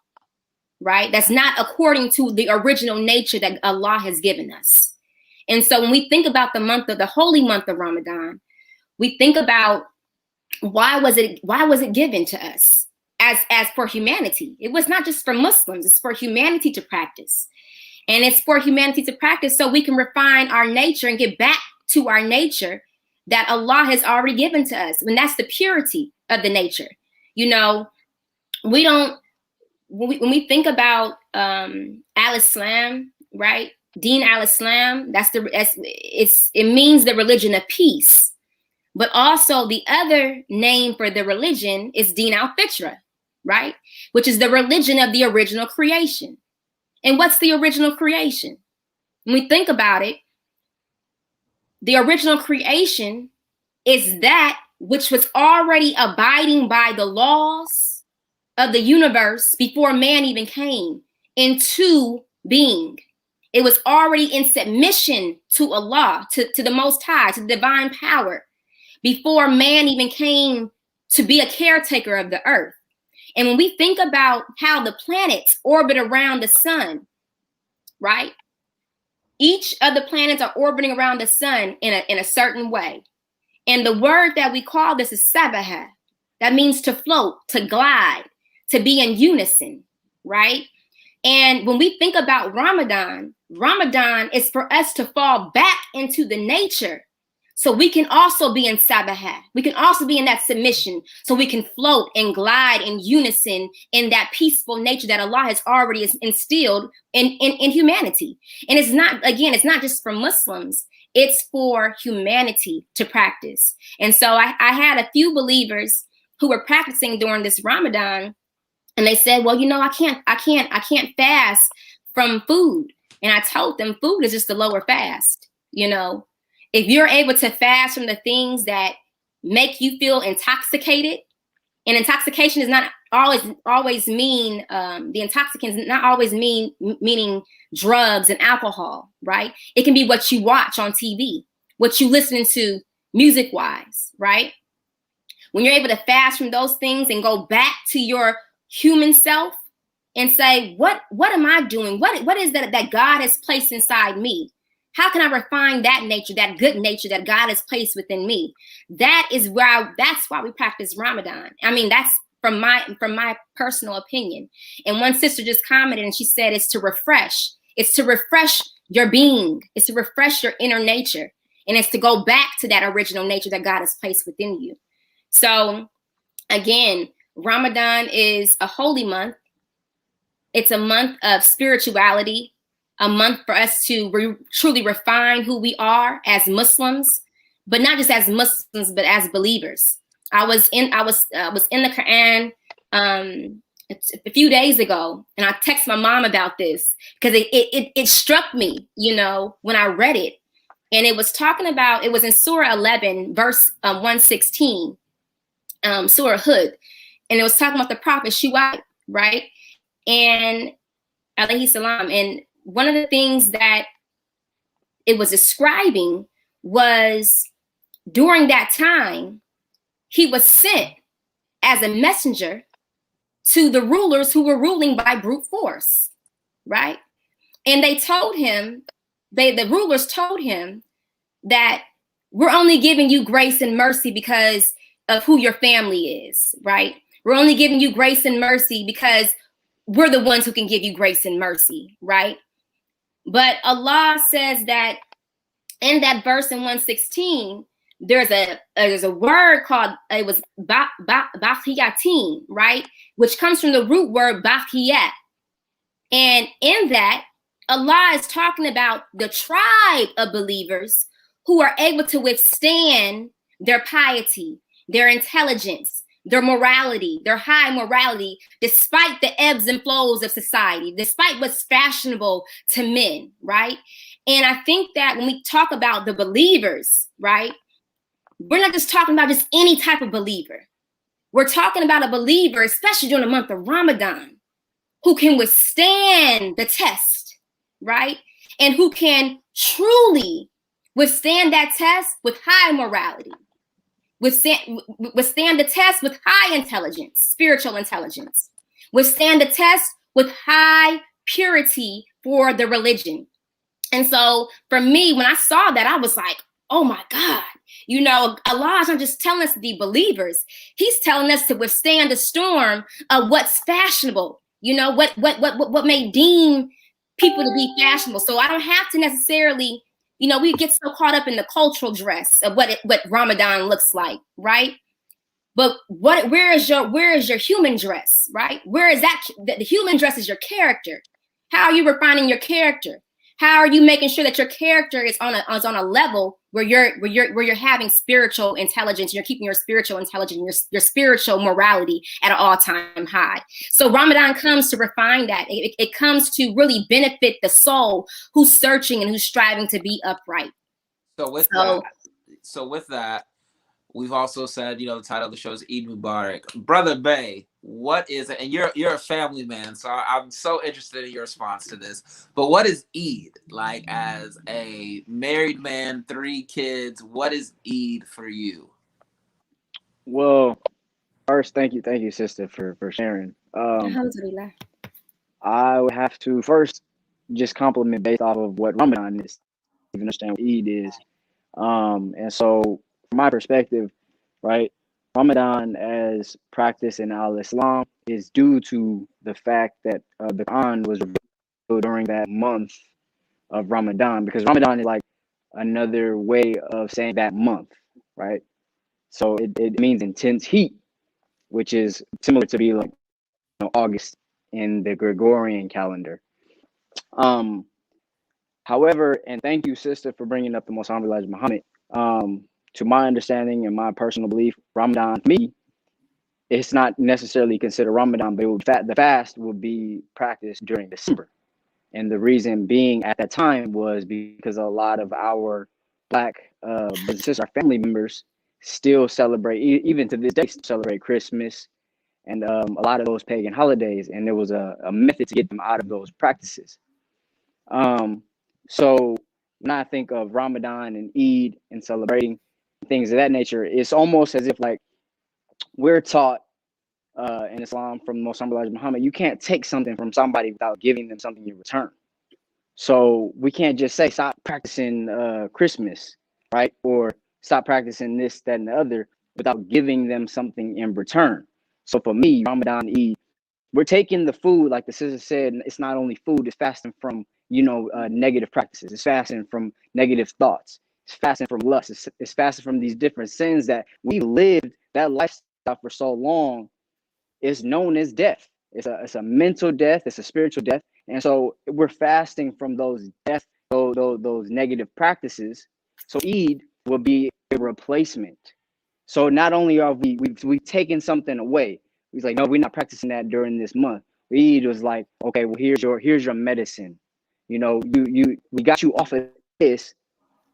right? That's not according to the original nature that Allah has given us. And so when we think about the holy month of Ramadan, we think about why was it given to us as for humanity? It was not just for Muslims, it's for humanity to practice. And it's for humanity to practice so we can refine our nature and get back to our nature that Allah has already given to us. And that's the purity of the nature. You know, when we think about Al-Islam, right? Deen al-Islam, it means the religion of peace. But also the other name for the religion is Deen al-Fitra, right? Which is the religion of the original creation. And what's the original creation? When we think about it, the original creation is that which was already abiding by the laws of the universe before man even came into being. It was already in submission to Allah, to the Most High, to the divine power, before man even came to be a caretaker of the earth. And when we think about how the planets orbit around the sun, right? Each of the planets are orbiting around the sun in a certain way. And the word that we call this is sabaha. That means to float, to glide, to be in unison, right? And when we think about Ramadan is for us to fall back into the nature so we can also be in sabaha. We can also be in that submission so we can float and glide in unison in that peaceful nature that Allah has already instilled in humanity. And it's not just for Muslims, it's for humanity to practice. And so I had a few believers who were practicing during this Ramadan, and they said, well, you know, I can't fast from food. And I told them food is just a lower fast. You know, if you're able to fast from the things that make you feel intoxicated, and intoxication is not always mean, the intoxicants not always meaning drugs and alcohol, right? It can be what you watch on TV, what you listen to music wise, right? When you're able to fast from those things and go back to your human self and say, what am I doing? What is that God has placed inside me? How can I refine that nature, that good nature that God has placed within me? That's why we practice Ramadan. I mean, that's from my personal opinion. And one sister just commented and she said, it's to refresh. It's to refresh your being. It's to refresh your inner nature. And it's to go back to that original nature that God has placed within you. So again, Ramadan is a holy month. It's a month of spirituality, a month for us to truly refine who we are as Muslims, but not just as Muslims, but as believers. I was in the Quran a few days ago, and I texted my mom about this because it struck me, you know, when I read it, and it was talking about, it was in Surah 11, verse 116, Surah Hud, and it was talking about the Prophet Shuaib, right, and alayhi salam, and one of the things that it was describing was during that time, he was sent as a messenger to the rulers who were ruling by brute force, right? And they told him, the rulers told him that we're only giving you grace and mercy because of who your family is, right? We're only giving you grace and mercy because we're the ones who can give you grace and mercy, right? But Allah says that in that verse in 116, there's a word called, it was bahiyatin, right? Which comes from the root word bahiyat. And in that, Allah is talking about the tribe of believers who are able to withstand their piety, their intelligence, their morality, their high morality, despite the ebbs and flows of society, despite what's fashionable to men, right? And I think that when we talk about the believers, right, we're not just talking about just any type of believer. We're talking about a believer, especially during the month of Ramadan, who can withstand the test, right? And who can truly withstand that test with high morality, withstand the test with high intelligence, spiritual intelligence, withstand the test with high purity for the religion. And so for me, when I saw that, I was like, oh my God, you know, Allah is not just telling us to be believers. He's telling us to withstand the storm of what's fashionable, you know, what may deem people to be fashionable. So I don't have to necessarily, you know, we get so caught up in the cultural dress of what Ramadan looks like, right? But where is your human dress, right? Where is that? The human dress is your character. How are you refining your character? How are you making sure that your character is on a level where you're having spiritual intelligence? You're keeping your spiritual intelligence, your spiritual morality at an all-time high. So Ramadan comes to refine that. It comes to really benefit the soul who's searching and who's striving to be upright. So with that, we've also said, you know, the title of the show is Eid Mubarak. Brother Bey, what is it? And you're a family man, so I'm so interested in your response to this. But what is Eid? Like, as a married man, 3 kids, what is Eid for you? Well, first, thank you, sister, for sharing. I would have to first just compliment based off of what Ramadan is, to understand what Eid is. And so from my perspective, right, Ramadan as practice in Islam is due to the fact that the Quran was revealed during that month of Ramadan, because Ramadan is like another way of saying that month, right? So it means intense heat, which is similar to be like, you know, August in the Gregorian calendar. However, and thank you, sister, for bringing up the Most Honorable Elijah Muhammad. To my understanding and my personal belief, Ramadan, to me, it's not necessarily considered Ramadan, but the fast would be practiced during December. And the reason being at that time was because a lot of our Black sisters, our family members, still celebrate, even to this day, celebrate Christmas and a lot of those pagan holidays. And there was a method to get them out of those practices. So when I think of Ramadan and Eid and celebrating things of that nature, it's almost as if like we're taught in Islam from the Most Honorable Elijah Muhammad, you can't take something from somebody without giving them something in return. So we can't just say stop practicing Christmas, right? Or stop practicing this, that, and the other without giving them something in return. So for me, Ramadan, Eid, we're taking the food, like the sister said, it's not only food, it's fasting from, you know, negative practices. It's fasting from negative thoughts. It's fasting from lust. It's fasting from these different sins that we lived that lifestyle for so long. Is known as death. It's a mental death. It's a spiritual death. And so we're fasting from those death, those negative practices. So Eid will be a replacement. So not only are we've taken something away. He's like, no, we're not practicing that during this month. Eid was like, okay, well, here's your medicine. You know, we got you off of this,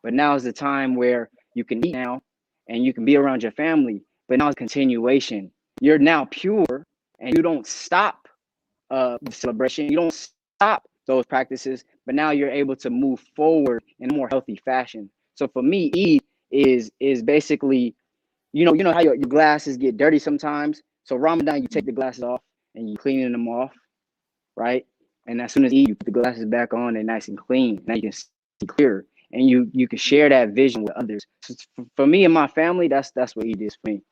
but now is the time where you can eat now and you can be around your family. But now it's continuation. You're now pure and you don't stop the celebration. You don't stop those practices, but now you're able to move forward in a more healthy fashion. So for me, Eid is basically, you know how your glasses get dirty sometimes. So Ramadan, you take the glasses off and you cleaning them off, right? And as soon as Eid, you put the glasses back on and nice and clean. Now you can see clearer, and you can share that vision with others. So for me and my family, that's what Eid is for me.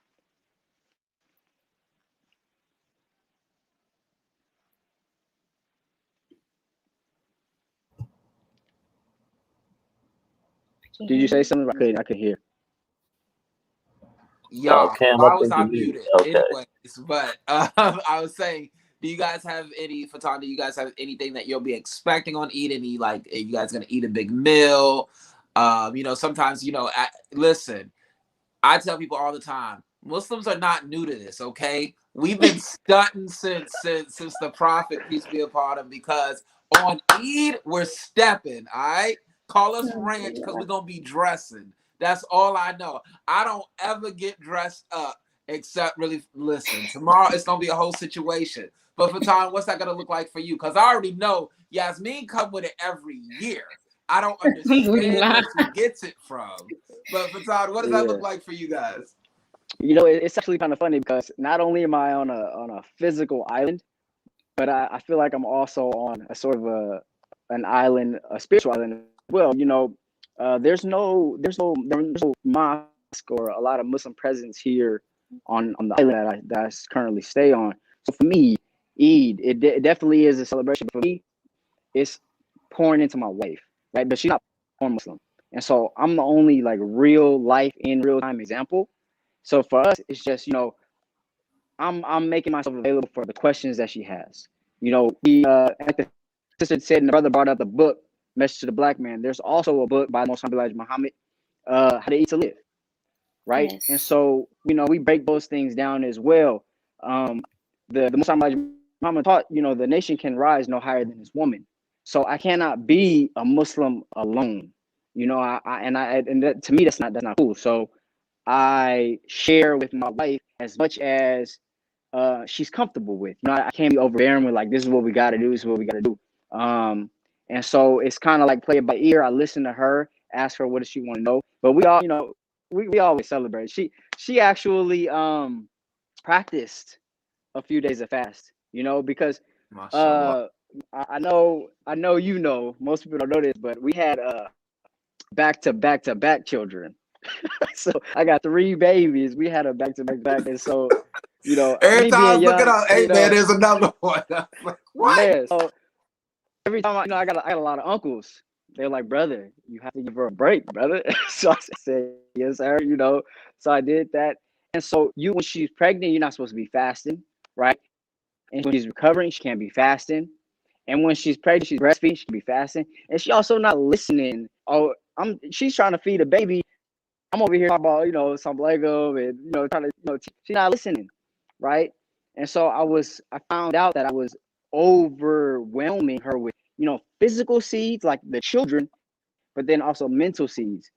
Did you say something? I could hear. Yeah, Cam, I was unmuted. Okay. Anyways, but I was saying, do you guys have any, Fatan, do you guys have anything that you'll be expecting on Eid? Any, like, are you guys going to eat a big meal? You know, sometimes, you know, listen, I tell people all the time, Muslims are not new to this, okay? We've been stunting since the Prophet, peace be upon him, because on Eid we're stepping, all right? Call us ranch because we're gonna be dressing. That's all I know. I don't ever get dressed up except really listen. Tomorrow it's gonna be a whole situation. But for Tom, what's that gonna look like for you? Because I already know Yasmeen come with it every year. I don't understand where she gets it from. But for Tom, what does that look like for you guys? You know, it's actually kind of funny because not only am I on a physical island, but I feel like I'm also on a sort of an island, a spiritual island as well. You know, there's no mosque or a lot of Muslim presence here on the island that I currently stay on. So for me, Eid, it definitely is a celebration. But for me, it's pouring into my wife, right? But she's not born Muslim, and so I'm the only like real life in real time example. So for us, it's just, you know, I'm making myself available for the questions that she has. You know, like the sister said, and the brother brought up the book, Message to the Black Man. There's also a book by Most Honorable Elijah Muhammad, How to Eat to Live, right? Yes. And so, you know, we break those things down as well. The Most Honorable Elijah Muhammad taught, you know, the nation can rise no higher than its woman. So I cannot be a Muslim alone. You know, and that, to me, that's not cool. So I share with my wife as much as she's comfortable with. You know, I can't be overbearing with like, this is what we got to do. This is what we got to do. And so it's kind of like play it by ear. I listen to her, ask her what does she want to know. But we all, you know, we always celebrate. She actually practiced a few days of fast. You know, because I know you know, most people don't know this, but we had back to back children. So I got 3 babies. We had a back to back, and so, you know, every me time I being was looking young, up, hey you know, man, there's another one. I'm like, what? man, so every time I got a lot of uncles. They're like, brother, you have to give her a break, brother. So I said, yes, sir. You know, so I did that. And so when she's pregnant, you're not supposed to be fasting, right? And when she's recovering, she can't be fasting. And when she's pregnant, she's breastfeeding, she can be fasting. And she also not listening. Oh, she's trying to feed a baby. I'm over here talking about, you know, some Lego and, you know, trying to, you know, she's not listening, right? And so I found out that I was overwhelming her with, you know, physical seeds, like the children, but then also mental seeds.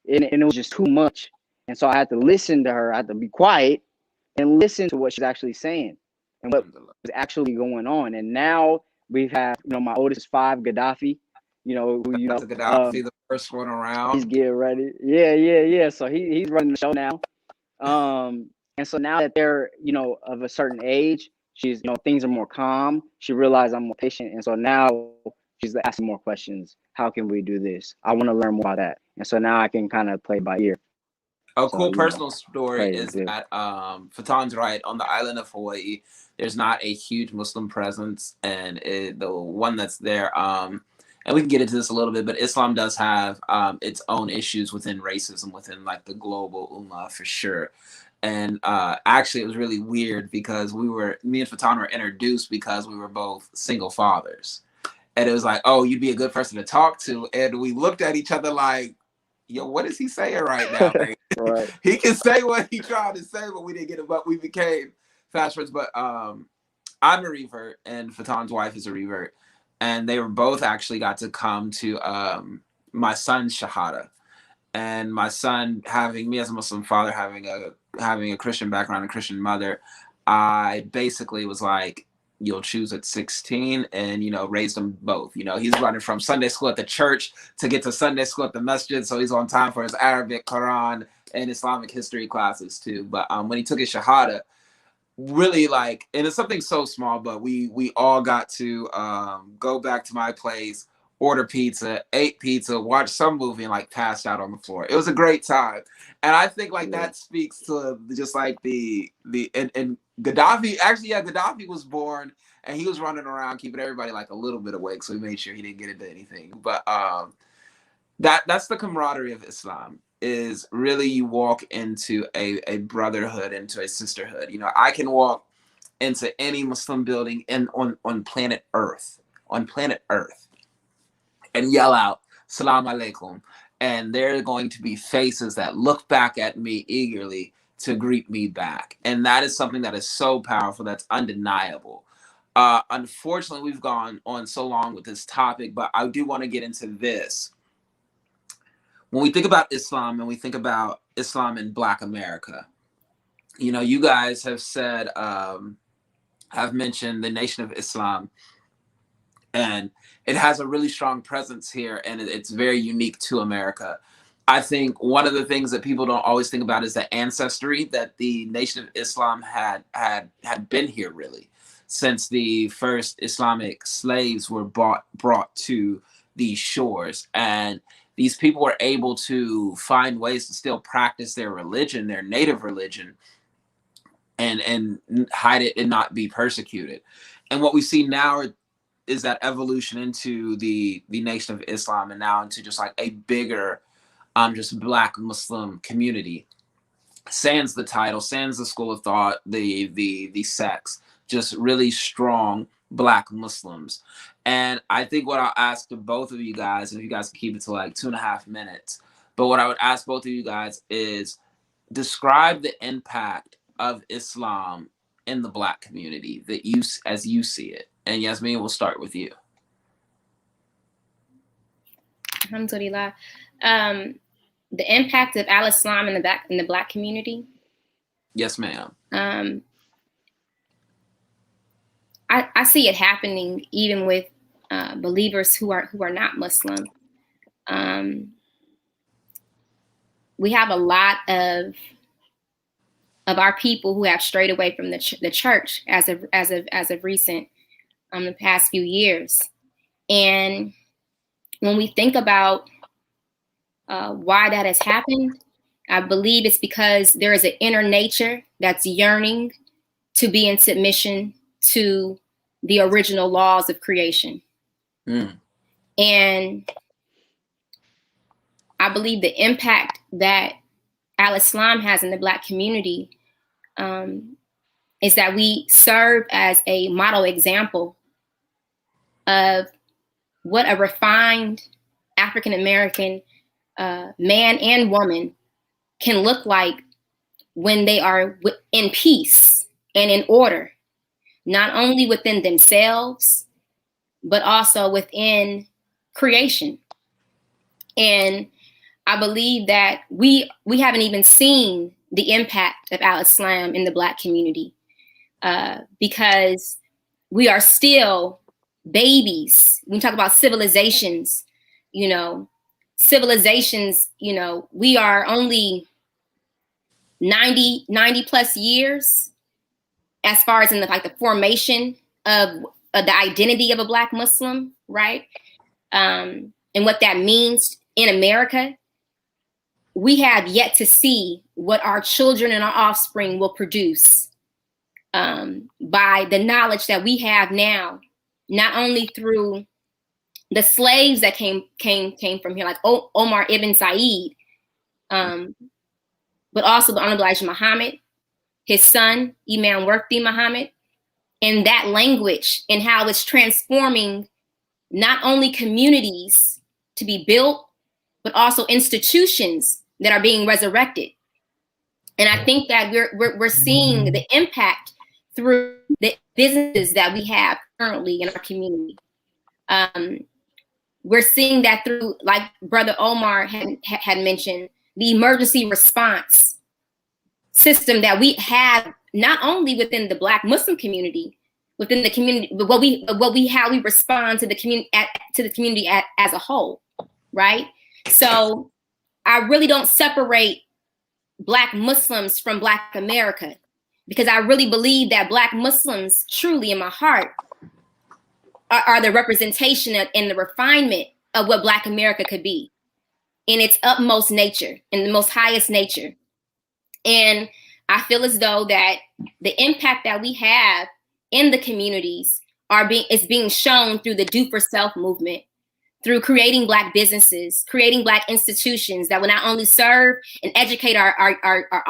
And it was just too much. And so I had to listen to her. I had to be quiet and listen to what she's actually saying and what was actually going on. And now we have, you know, my oldest is 5, Gaddafi, you know, who, you know, Gaddafi, the first one around. he's getting ready. Yeah. So he's running the show now. And so now that they're, you know, of a certain age, she's, you know, things are more calm. She realized I'm more patient. And so now she's asking more questions. How can we do this? I want to learn more about that. And so now I can kind of play by ear. A cool personal story is that Fatan's right. On the island of Hawaii, there's not a huge Muslim presence, and the one that's there, and we can get into this a little bit, but Islam does have its own issues within racism, within like the global ummah for sure. And actually, it was really weird because me and Fatan were introduced because we were both single fathers, and it was like, oh, you'd be a good person to talk to, and we looked at each other like, yo, what is he saying right now? Right. He can say what he tried to say, but we didn't get it. But we became fast friends. But I'm a revert, and Fatan's wife is a revert, and they were both actually got to come to my son's shahada. And my son, having me as a Muslim father, having a Christian background, a Christian mother, I basically was like, you'll choose at 16, and, you know, raised them both. You know, he's running from Sunday school at the church to get to Sunday school at the masjid, so he's on time for his Arabic, Quran, and Islamic history classes too. But when he took his shahada, really like, and it's something so small, but we all got to go back to my place, order pizza, ate pizza, watch some movie, and like passed out on the floor. It was a great time. And I think like that speaks to just like and Gaddafi, actually, yeah, Gaddafi was born and he was running around keeping everybody like a little bit awake, so he made sure he didn't get into anything. But that's the camaraderie of Islam, is really you walk into a brotherhood, into a sisterhood. You know, I can walk into any Muslim building on planet Earth, and yell out, Salam alaikum. And there are going to be faces that look back at me eagerly to greet me back. And that is something that is so powerful, that's undeniable. Unfortunately, we've gone on so long with this topic, but I do want to get into this. When we think about Islam and we think about Islam in Black America, you know, you guys have said, have mentioned the Nation of Islam, and it has a really strong presence here, and it's very unique to America. I think one of the things that people don't always think about is the ancestry that the Nation of Islam had been here, really, since the first Islamic slaves were brought to these shores. And these people were able to find ways to still practice their religion, their native religion, and hide it and not be persecuted. And what we see now is that evolution into the Nation of Islam, and now into just like a bigger just Black Muslim community. Sans the title, sans the school of thought, the sects, just really strong Black Muslims. And I think what I'll ask to both of you guys, and if you guys can keep it to like 2.5 minutes, but what I would ask both of you guys is describe the impact of Islam in the Black community that you, as you see it. And Yasmeen, we'll start with you. Alhamdulillah. The impact of al-Islam in the Black community. Yes, ma'am. I see it happening even with believers who are not Muslim. We have a lot of our people who have strayed away from the church as of recent, the past few years. And when we think about why that has happened, I believe it's because there is an inner nature that's yearning to be in submission to the original laws of creation. And I believe the impact that al-Islam has in the Black community is that we serve as a model example of what a refined African-American man and woman can look like when they are in peace and in order, not only within themselves, but also within creation. And I believe that we haven't even seen the impact of al-Islam in the Black community because we are still babies. When we talk about civilizations, we are only 90 plus years as far as in the formation of the identity of a Black Muslim, right? And what that means in America. We have yet to see what our children and our offspring will produce by the knowledge that we have now, not only through the slaves that came from here, like Omar ibn Said, but also the Honorable Elijah Muhammad, his son, Imam Worthy Muhammad, and that language and how it's transforming not only communities to be built, but also institutions that are being resurrected. And I think that we're seeing the impact through the businesses that we have currently in our community. We're seeing that through, like Brother Omar had mentioned, the emergency response system that we have, not only within the Black Muslim community, within the community, but how we respond to the community as a whole, right? So I really don't separate Black Muslims from Black America, because I really believe that Black Muslims, truly in my heart, are the representation and the refinement of what Black America could be in its utmost nature, in the most highest nature. And I feel as though that the impact that we have in the communities is being shown through the Do for Self movement, through creating Black businesses, creating Black institutions that will not only serve and educate our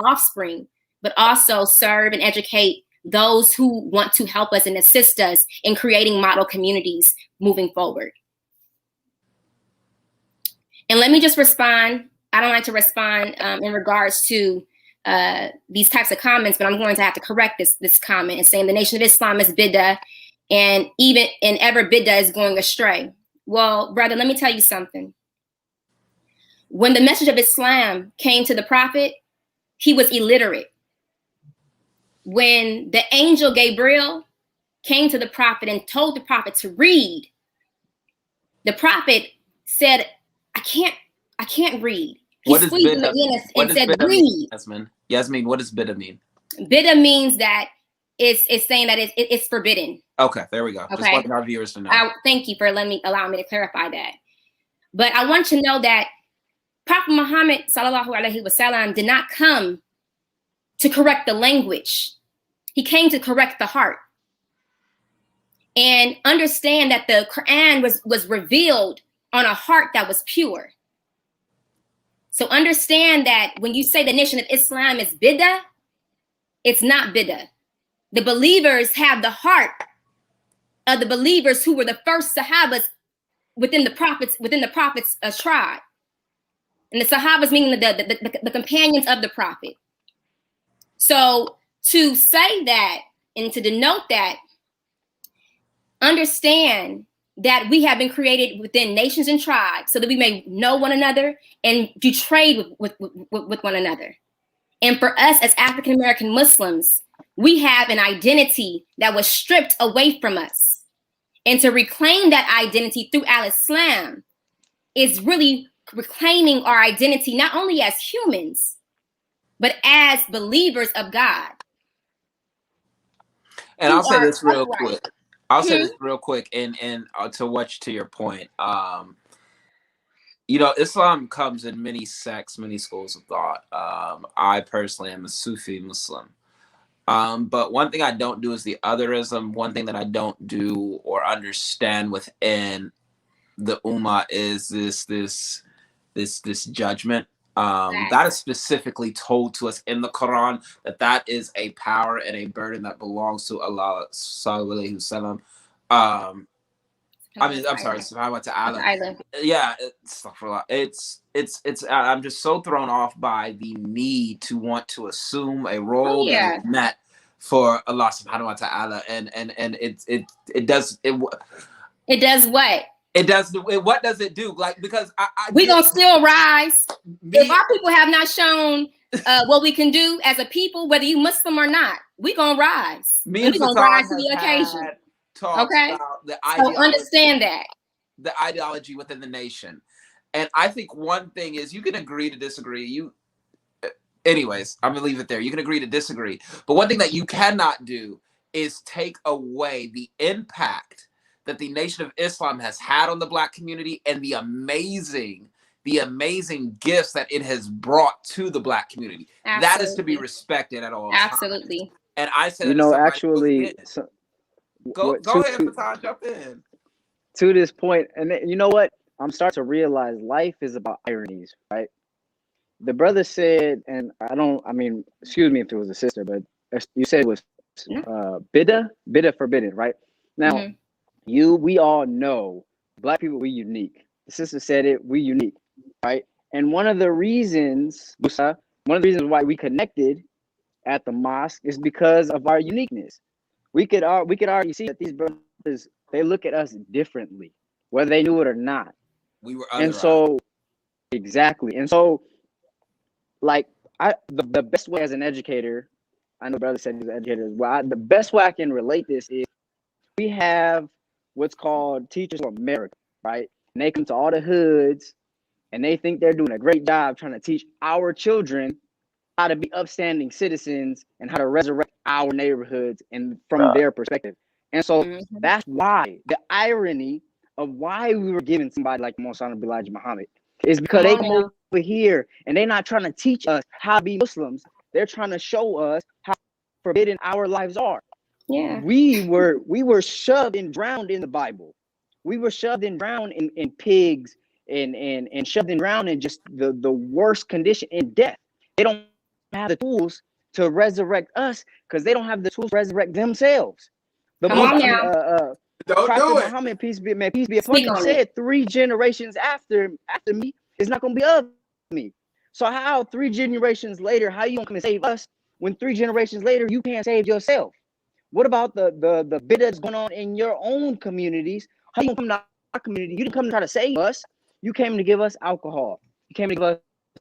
offspring, but also serve and educate those who want to help us and assist us in creating model communities moving forward. And let me just respond. I don't like to respond in regards to these types of comments, but I'm going to have to correct this comment and saying the Nation of Islam is bid'ah, and ever bid'ah is going astray. Well, brother, let me tell you something. When the message of Islam came to the prophet, he was illiterate. When the angel Gabriel came to the prophet and told the prophet to read, the prophet said, I can't read. He squeezed him again and said, read. Yasmeen, what does bid'ah mean? Bid'ah means that it's saying that it's forbidden. Okay, there we go. Okay. Just wanting our viewers to know. Thank you for allowing me to clarify that. But I want you to know that Prophet Muhammad sallallahu alaihi wasallam did not come to correct the language. He came to correct the heart. And understand that the Quran was revealed on a heart that was pure. So understand that when you say the Nation of Islam is bid'ah, it's not bid'ah. The believers have the heart of the believers who were the first Sahabas within the prophets' tribe. And the Sahabas meaning the companions of the prophet. So to say that and to denote that, understand that we have been created within nations and tribes so that we may know one another and do trade with one another. And for us as African American Muslims, we have an identity that was stripped away from us. And to reclaim that identity through al-Islam is really reclaiming our identity, not only as humans, but as believers of God. And I'll say this real quick. Say this real quick, and to your point. Islam comes in many sects, many schools of thought. I personally am a Sufi Muslim. But one thing I don't do is the otherism. One thing that I don't do or understand within the Ummah is this judgment. That is specifically told to us in the Quran that is a power and a burden that belongs to Allah sallallahu alaihi wasallam. I'm sorry, subhanahu ta'ala. Yeah, it's I'm just so thrown off by the need to want to assume a role that is met for Allah subhanahu wa ta'ala, and it does what? What does it do? Like, because we gonna still rise. If our people have not shown what we can do as a people, whether you Muslim or not, we gonna rise. We gonna rise to the occasion. Okay, so understand that the ideology within the nation, and I think one thing is you can agree to disagree. Anyways, I'm gonna leave it there. You can agree to disagree, but one thing that you cannot do is take away the impact that the Nation of Islam has had on the Black community and the amazing gifts that it has brought to the Black community. Absolutely. That is to be respected at all times. Absolutely. And I said, go ahead, Fatah, jump in. To this point, and you know what? I'm starting to realize life is about ironies, right? The brother said, and excuse me if it was a sister, but you said it was bid'ah forbidden, right? Now, we all know Black people, we unique. The sister said it, we unique, right? And one of the reasons why we connected at the mosque is because of our uniqueness. We could already see that these brothers, they look at us differently, whether they knew it or not. We were and so exactly. And so, like, the best way as an educator, I know brother said he's an educator as well. The best way I can relate this is we have what's called Teachers for America, right? And they come to all the hoods and they think they're doing a great job trying to teach our children how to be upstanding citizens and how to resurrect our neighborhoods and from their perspective. And so that's why the irony of why we were given somebody like Muhammad Elijah Muhammad is because they come over here and they're not trying to teach us how to be Muslims. They're trying to show us how forbidden our lives are. Yeah, we were shoved and drowned in the Bible. We were shoved and drowned in pigs and shoved and drowned in just the worst condition in death. They don't have the tools to resurrect us because they don't have the tools to resurrect themselves. The Prophet Muhammad, peace be upon him, said 3 generations after me is not going to be of me. So how 3 generations later, how you gonna come and save us when 3 generations later you can't save yourself? What about the bit that's going on in your own communities? How you gonna come to our community? You didn't come to try to save us. You came to give us alcohol. You came to give us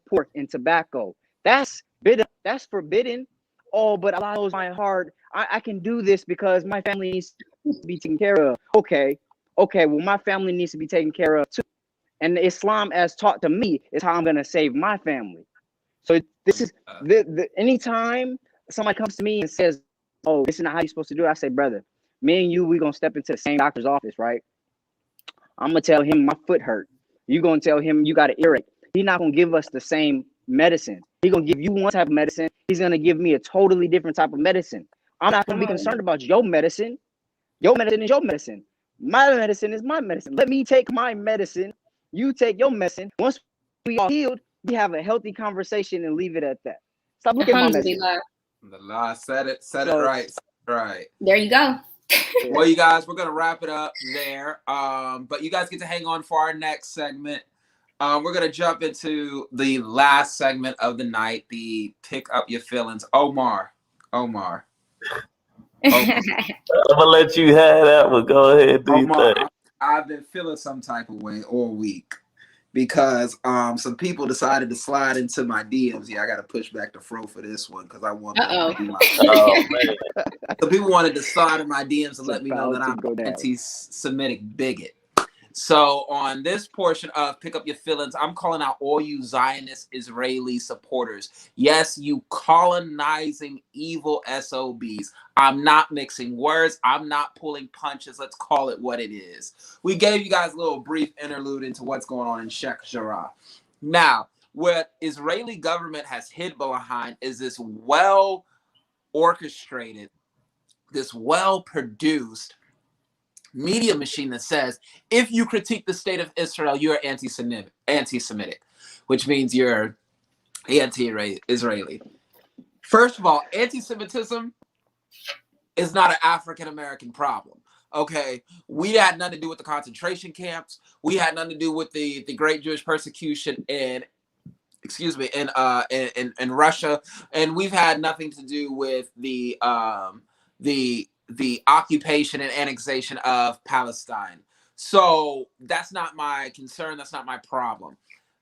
pork and tobacco. That's bitter. That's forbidden. Oh, but Allah knows my heart. I can do this because my family needs to be taken care of. Okay. Well, my family needs to be taken care of too. And Islam, as taught to me, is how I'm gonna save my family. So this is anytime somebody comes to me and says, "Oh, this is not how you're supposed to do it," I say, "Brother, me and you, we gonna step into the same doctor's office, right? I'm gonna tell him my foot hurt. You gonna tell him you got an earache. He's not gonna give us the same medicine. He gonna give you one type of medicine. He's gonna give me a totally different type of medicine. I'm not gonna be concerned about your medicine. Your medicine is your medicine. My medicine is my medicine. Let me take my medicine. You take your medicine. Once we all healed, we have a healthy conversation and leave it at that. Stop looking at my medicine." The law said it right. Right. There you go. Well, you guys, we're gonna wrap it up there. But you guys get to hang on for our next segment. We're gonna jump into the last segment of the night, the pick up your feelings. Omar. I'm gonna let you have that one. Go ahead, do your thing. I've been feeling some type of way all week because some people decided to slide into my DMs. Yeah, I got to push back the fro for this one because I want to be my So people wanted to slide in my DMs and let me know that I'm an anti-Semitic bigot. So on this portion of Pick Up Your Feelings, I'm calling out all you Zionist Israeli supporters. Yes, you colonizing evil SOBs. I'm not mixing words. I'm not pulling punches. Let's call it what it is. We gave you guys a little brief interlude into what's going on in Sheikh Jarrah. Now, what Israeli government has hid behind is this well-orchestrated, this well-produced media machine that says, if you critique the state of Israel, you're anti-Semitic, which means you're anti-Israeli. First of all, anti-Semitism is not an African-American problem. Okay, we had nothing to do with the concentration camps. We had nothing to do with the great Jewish persecution in Russia, and we've had nothing to do with the occupation and annexation of Palestine. So that's not my concern. That's not my problem.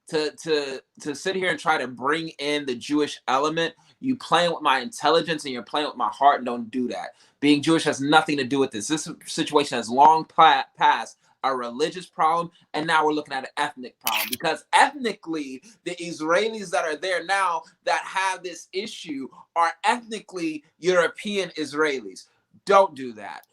To sit here and try to bring in the Jewish element, you playing with my intelligence and you're playing with my heart, and don't do that. Being Jewish has nothing to do with this. This situation has long passed a religious problem, and now we're looking at an ethnic problem, because ethnically the Israelis that are there now that have this issue are ethnically European Israelis. Don't do that,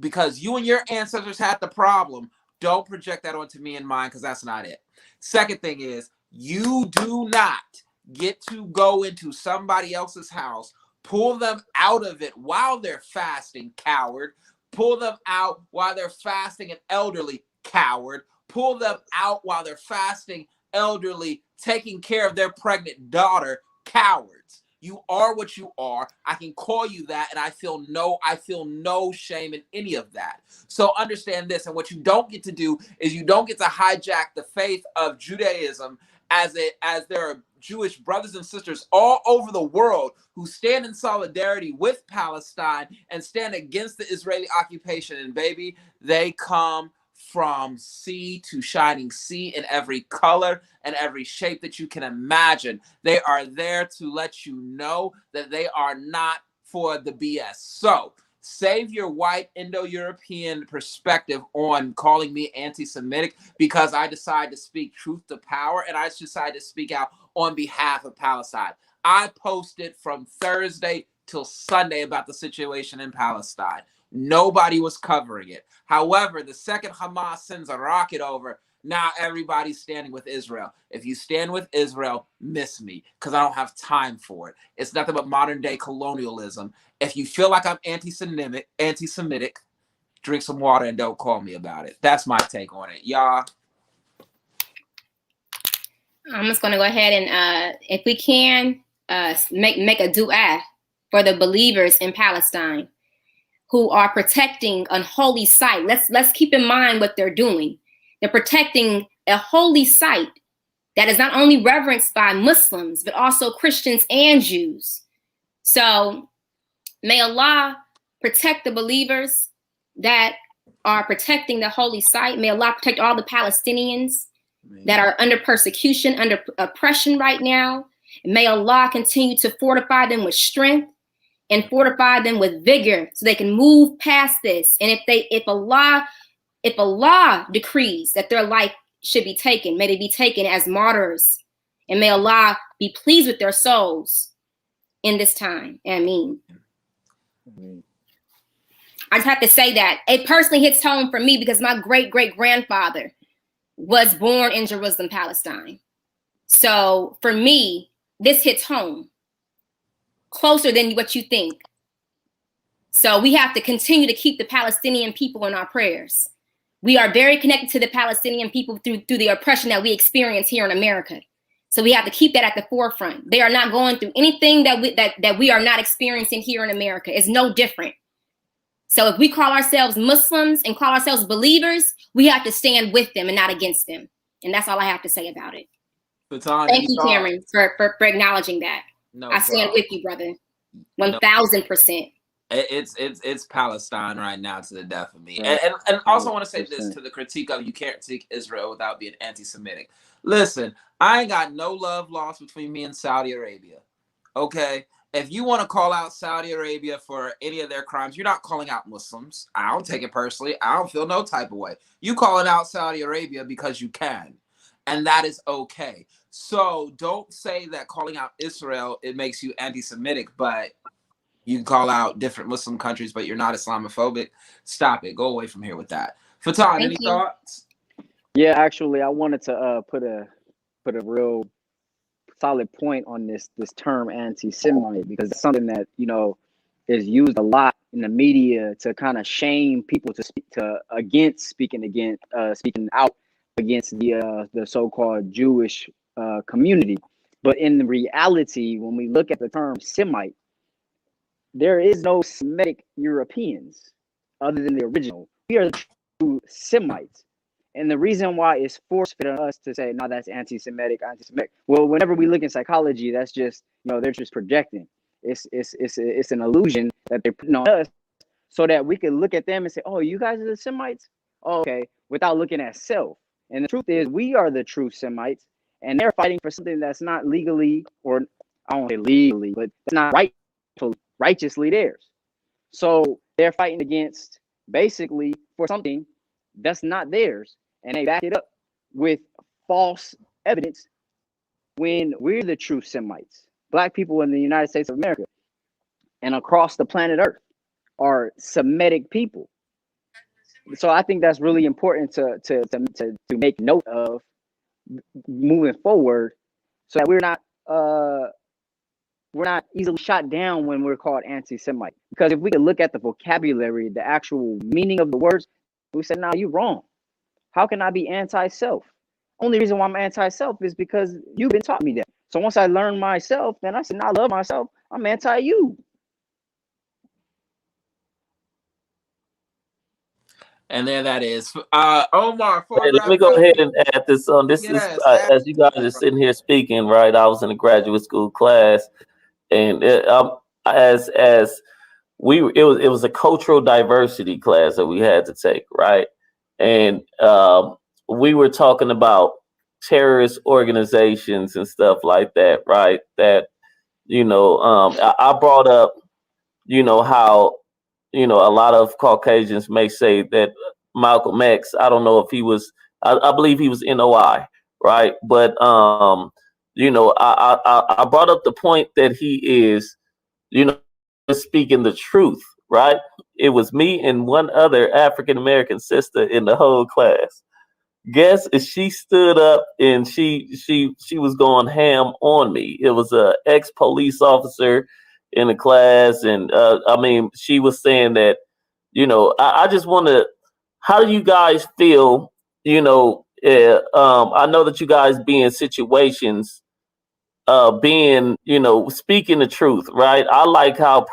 because you and your ancestors had the problem. Don't project that onto me and mine, because that's not it. Second thing is, you do not get to go into somebody else's house, pull them out of it while they're fasting, coward. Pull them out while they're fasting, an elderly, coward. Pull them out while they're fasting, elderly, taking care of their pregnant daughter, cowards. You are what you are. I can call you that, and I feel no shame in any of that. So understand this, and what you don't get to do is you don't get to hijack the faith of Judaism as there are Jewish brothers and sisters all over the world who stand in solidarity with Palestine and stand against the Israeli occupation. And baby, they come from sea to shining sea in every color and every shape that you can imagine. They are there to let you know that they are not for the BS. So save your white Indo-European perspective on calling me anti-Semitic, because I decide to speak truth to power, and I decide to speak out on behalf of Palestine. I posted from Thursday till Sunday about the situation in Palestine. Nobody was covering it. However, the second Hamas sends a rocket over, now everybody's standing with Israel. If you stand with Israel, miss me, because I don't have time for it. It's nothing but modern day colonialism. If you feel like I'm anti-Semitic, drink some water and don't call me about it. That's my take on it. Y'all. I'm just going to go ahead and, if we can, make a dua for the believers in Palestine who are protecting a holy site. Let's keep in mind what they're doing. They're protecting a holy site that is not only reverenced by Muslims, but also Christians and Jews. So may Allah protect the believers that are protecting the holy site. May Allah protect all the Palestinians that are under persecution, under oppression right now. And may Allah continue to fortify them with strength and fortify them with vigor so they can move past this. And if Allah decrees that their life should be taken, may they be taken as martyrs. And may Allah be pleased with their souls in this time. Ameen. I just have to say that it personally hits home for me because my great-great-grandfather was born in Jerusalem, Palestine. So for me, this hits home closer than what you think. So we have to continue to keep the Palestinian people in our prayers. We are very connected to the Palestinian people through the oppression that we experience here in America. So we have to keep that at the forefront. They are not going through anything that we are not experiencing here in America. It's no different. So if we call ourselves Muslims and call ourselves believers, we have to stand with them and not against them. And that's all I have to say about it. Thank you, Cameron, for acknowledging that. No I stand with you, brother. 1000%. It's Palestine right now to the death of me. And also want to say this to the critique of you can't critique Israel without being anti-Semitic. Listen, I ain't got no love lost between me and Saudi Arabia. Okay? If you want to call out Saudi Arabia for any of their crimes, you're not calling out Muslims. I don't take it personally. I don't feel no type of way. You calling out Saudi Arabia because you can. And that is okay. So don't say that calling out Israel, it makes you anti-Semitic, but you can call out different Muslim countries, but you're not Islamophobic. Stop it. Go away from here with that. Fatan, any thoughts? Yeah, actually, I wanted to put a real solid point on this term anti-Semite, because it's something that, you know, is used a lot in the media to kind of shame people to speak speaking out against the so-called Jewish community. But in reality, when we look at the term Semite, there is no Semitic Europeans other than the original. We are the true Semites. And the reason why it's force-fed on us to say, no, that's anti-Semitic. Well, whenever we look in psychology, that's just, you know, they're just projecting. It's an illusion that they're putting on us so that we can look at them and say, oh, you guys are the Semites? Oh, okay, without looking at self. And the truth is, we are the true Semites, and they're fighting for something that's not legally, or I don't say legally, but it's not righteously theirs. So they're fighting against, basically, for something that's not theirs. And they back it up with false evidence when we're the true Semites. Black people in the United States of America and across the planet Earth are Semitic people. So I think that's really important to make note of moving forward, so that we're not easily shot down when we're called anti-Semite. Because if we could look at the vocabulary, the actual meaning of the words, we say, nah, you're wrong. How can I be anti-self? Only reason why I'm anti-self is because you've been taught me that. So once I learn myself, then I said, nah, I love myself. I'm anti-you. And there that is. Omar, hey, let me go ahead and add this on. This is as you guys are sitting here speaking, right? I was in a graduate school class, and it was a cultural diversity class that we had to take, right? And we were talking about terrorist organizations and stuff like that, right? That, you know, I brought up, you know, how, you know, a lot of Caucasians may say that Malcolm X, I don't know if he was, I believe he was NOI, right? But, you know, I brought up the point that he is, you know, speaking the truth, right? It was me and one other African-American sister in the whole class. Guess she stood up and she was going ham on me. It was a ex-police officer in the class, and I mean, she was saying that, you know, I just want to, how do you guys feel? You know, I know that you guys be in situations, being, you know, speaking the truth, right? I like how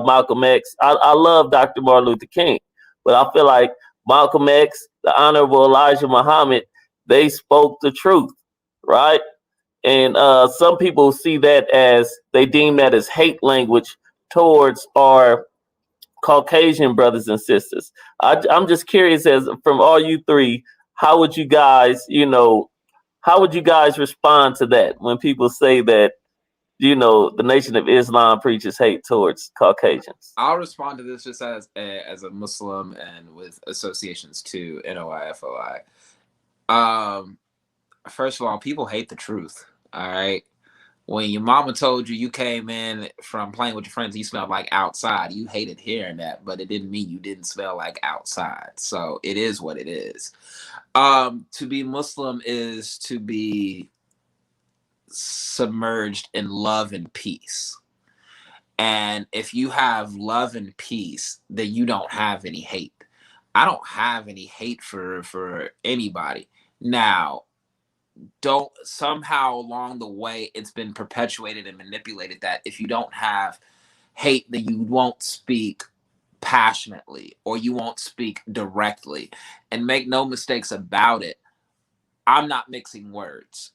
Malcolm X, I love Dr. Martin Luther King, but I feel like Malcolm X, the Honorable Elijah Muhammad, they spoke the truth, right? And some people see that as, they deem that as hate language towards our Caucasian brothers and sisters. I'm just curious, as from all you three, how would you guys, how would you guys respond to that when people say that, the Nation of Islam preaches hate towards Caucasians? I'll respond to this just as a Muslim and with associations to NOIFOI. First of all, people hate the truth. All right. When your mama told you you came in from playing with your friends, you smelled like outside, you hated hearing that, but it didn't mean you didn't smell like outside. So it is what it is. To be Muslim is to be submerged in love and peace. And if you have love and peace, then you don't have any hate. I don't have any hate for anybody. Now, don't somehow along the way it's been perpetuated and manipulated that if you don't have hate, then you won't speak passionately or you won't speak directly. And make no mistakes about it, I'm not mixing words.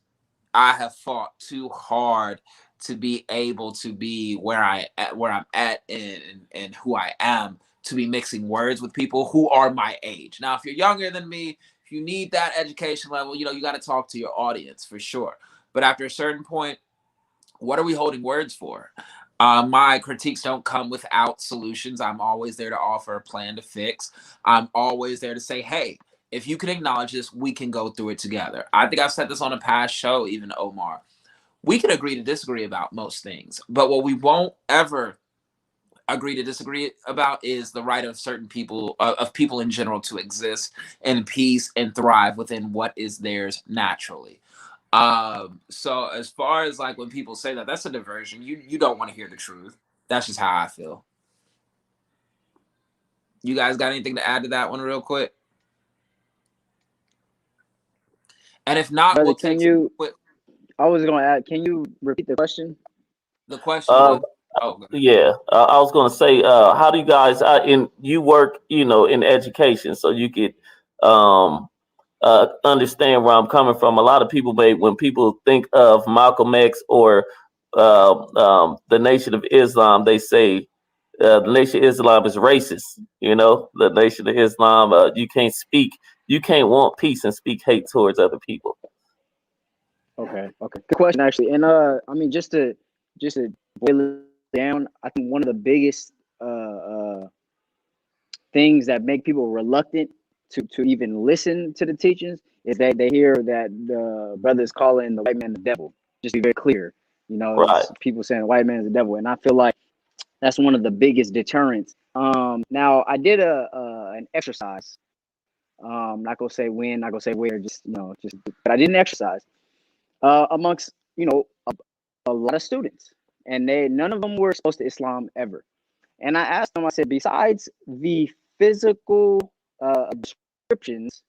I have fought too hard to be able to be where I'm at and who I am, to be mixing words with people who are my age. Now, if you're younger than me, if you need that education level, you got to talk to your audience for sure. But after a certain point, what are we holding words for? My critiques don't come without solutions. I'm always there to offer a plan to fix. I'm always there to say, hey, if you can acknowledge this, we can go through it together. I think I've said this on a past show, even Omar. We can agree to disagree about most things, but what we won't ever agree to disagree about is the right of certain people, of people in general, to exist in peace and thrive within what is theirs naturally. So as far as like when people say that, that's a diversion. You don't want to hear the truth. That's just how I feel. You guys got anything to add to that one real quick? And if not, Brother, we'll take some quick. I was going to add, can you repeat the question? The question was, yeah, I was going to say, how do you guys, you work, in education, so you could understand where I'm coming from. A lot of people when people think of Malcolm X or the Nation of Islam, they say the Nation of Islam is racist. The Nation of Islam, you can't want peace and speak hate towards other people. Okay. Good question, actually. And I mean, just to boil it down, I think one of the biggest things that make people reluctant to even listen to the teachings is that they hear that the brothers calling the white man the devil. Just to be very clear, Right. people saying the white man is the devil, and I feel like that's one of the biggest deterrents. Now I did an exercise. Not gonna say when, not gonna say where, but I did an exercise amongst a lot of students, and none of them were exposed to Islam ever. And I asked them, I said, besides the physical descriptions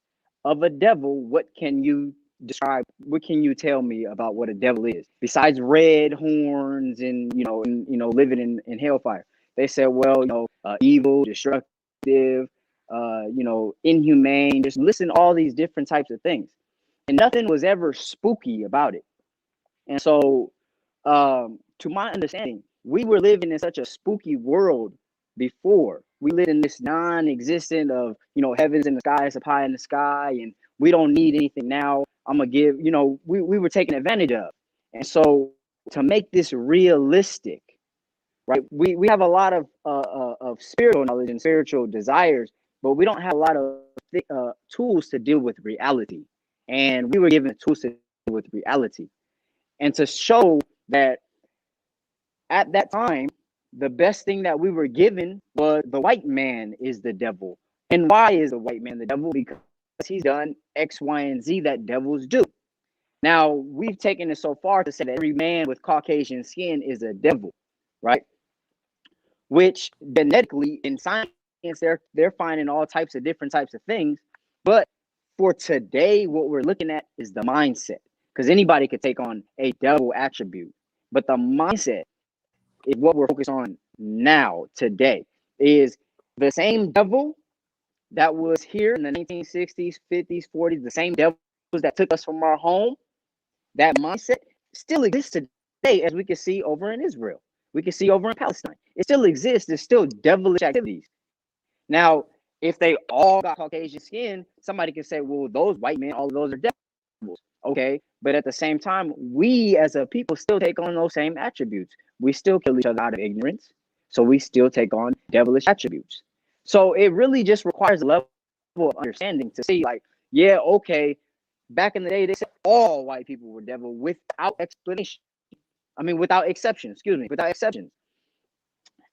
of a devil, what can you describe? What can you tell me about what a devil is besides red horns and living in hellfire? They said, well, evil, destructive, inhumane. Just listen to all these different types of things, and nothing was ever spooky about it. And so, to my understanding, we were living in such a spooky world before. We lived in this non-existent of, heavens in the sky, up high in the sky, and we don't need anything now. I'm going to give, we were taken advantage of. And so to make this realistic, right, we have a lot of spiritual knowledge and spiritual desires, but we don't have a lot of tools to deal with reality. And we were given tools to deal with reality. And to show that at that time, the best thing that we were given was the white man is the devil. And why is the white man the devil? Because he's done X, Y, and Z that devils do. Now, we've taken it so far to say that every man with Caucasian skin is a devil, right? Which genetically in science, they're finding all types of different types of things. But for today, what we're looking at is the mindset. Because anybody could take on a devil attribute. But the mindset is what we're focused on now, today, is the same devil that was here in the 1960s, 50s, 40s, the same devils that took us from our home. that mindset still exists today, as we can see over in Israel. We can see over in Palestine. It still exists. There's still devilish activities. Now, if they all got Caucasian skin, somebody can say, well, those white men, all of those are devils. Okay. But at the same time, we as a people still take on those same attributes. We still kill each other out of ignorance. So we still take on devilish attributes. So it really just requires a level of understanding to see, like, yeah, okay, back in the day, they said all white people were devil without explanation. I mean, without exception, excuse me, without exceptions.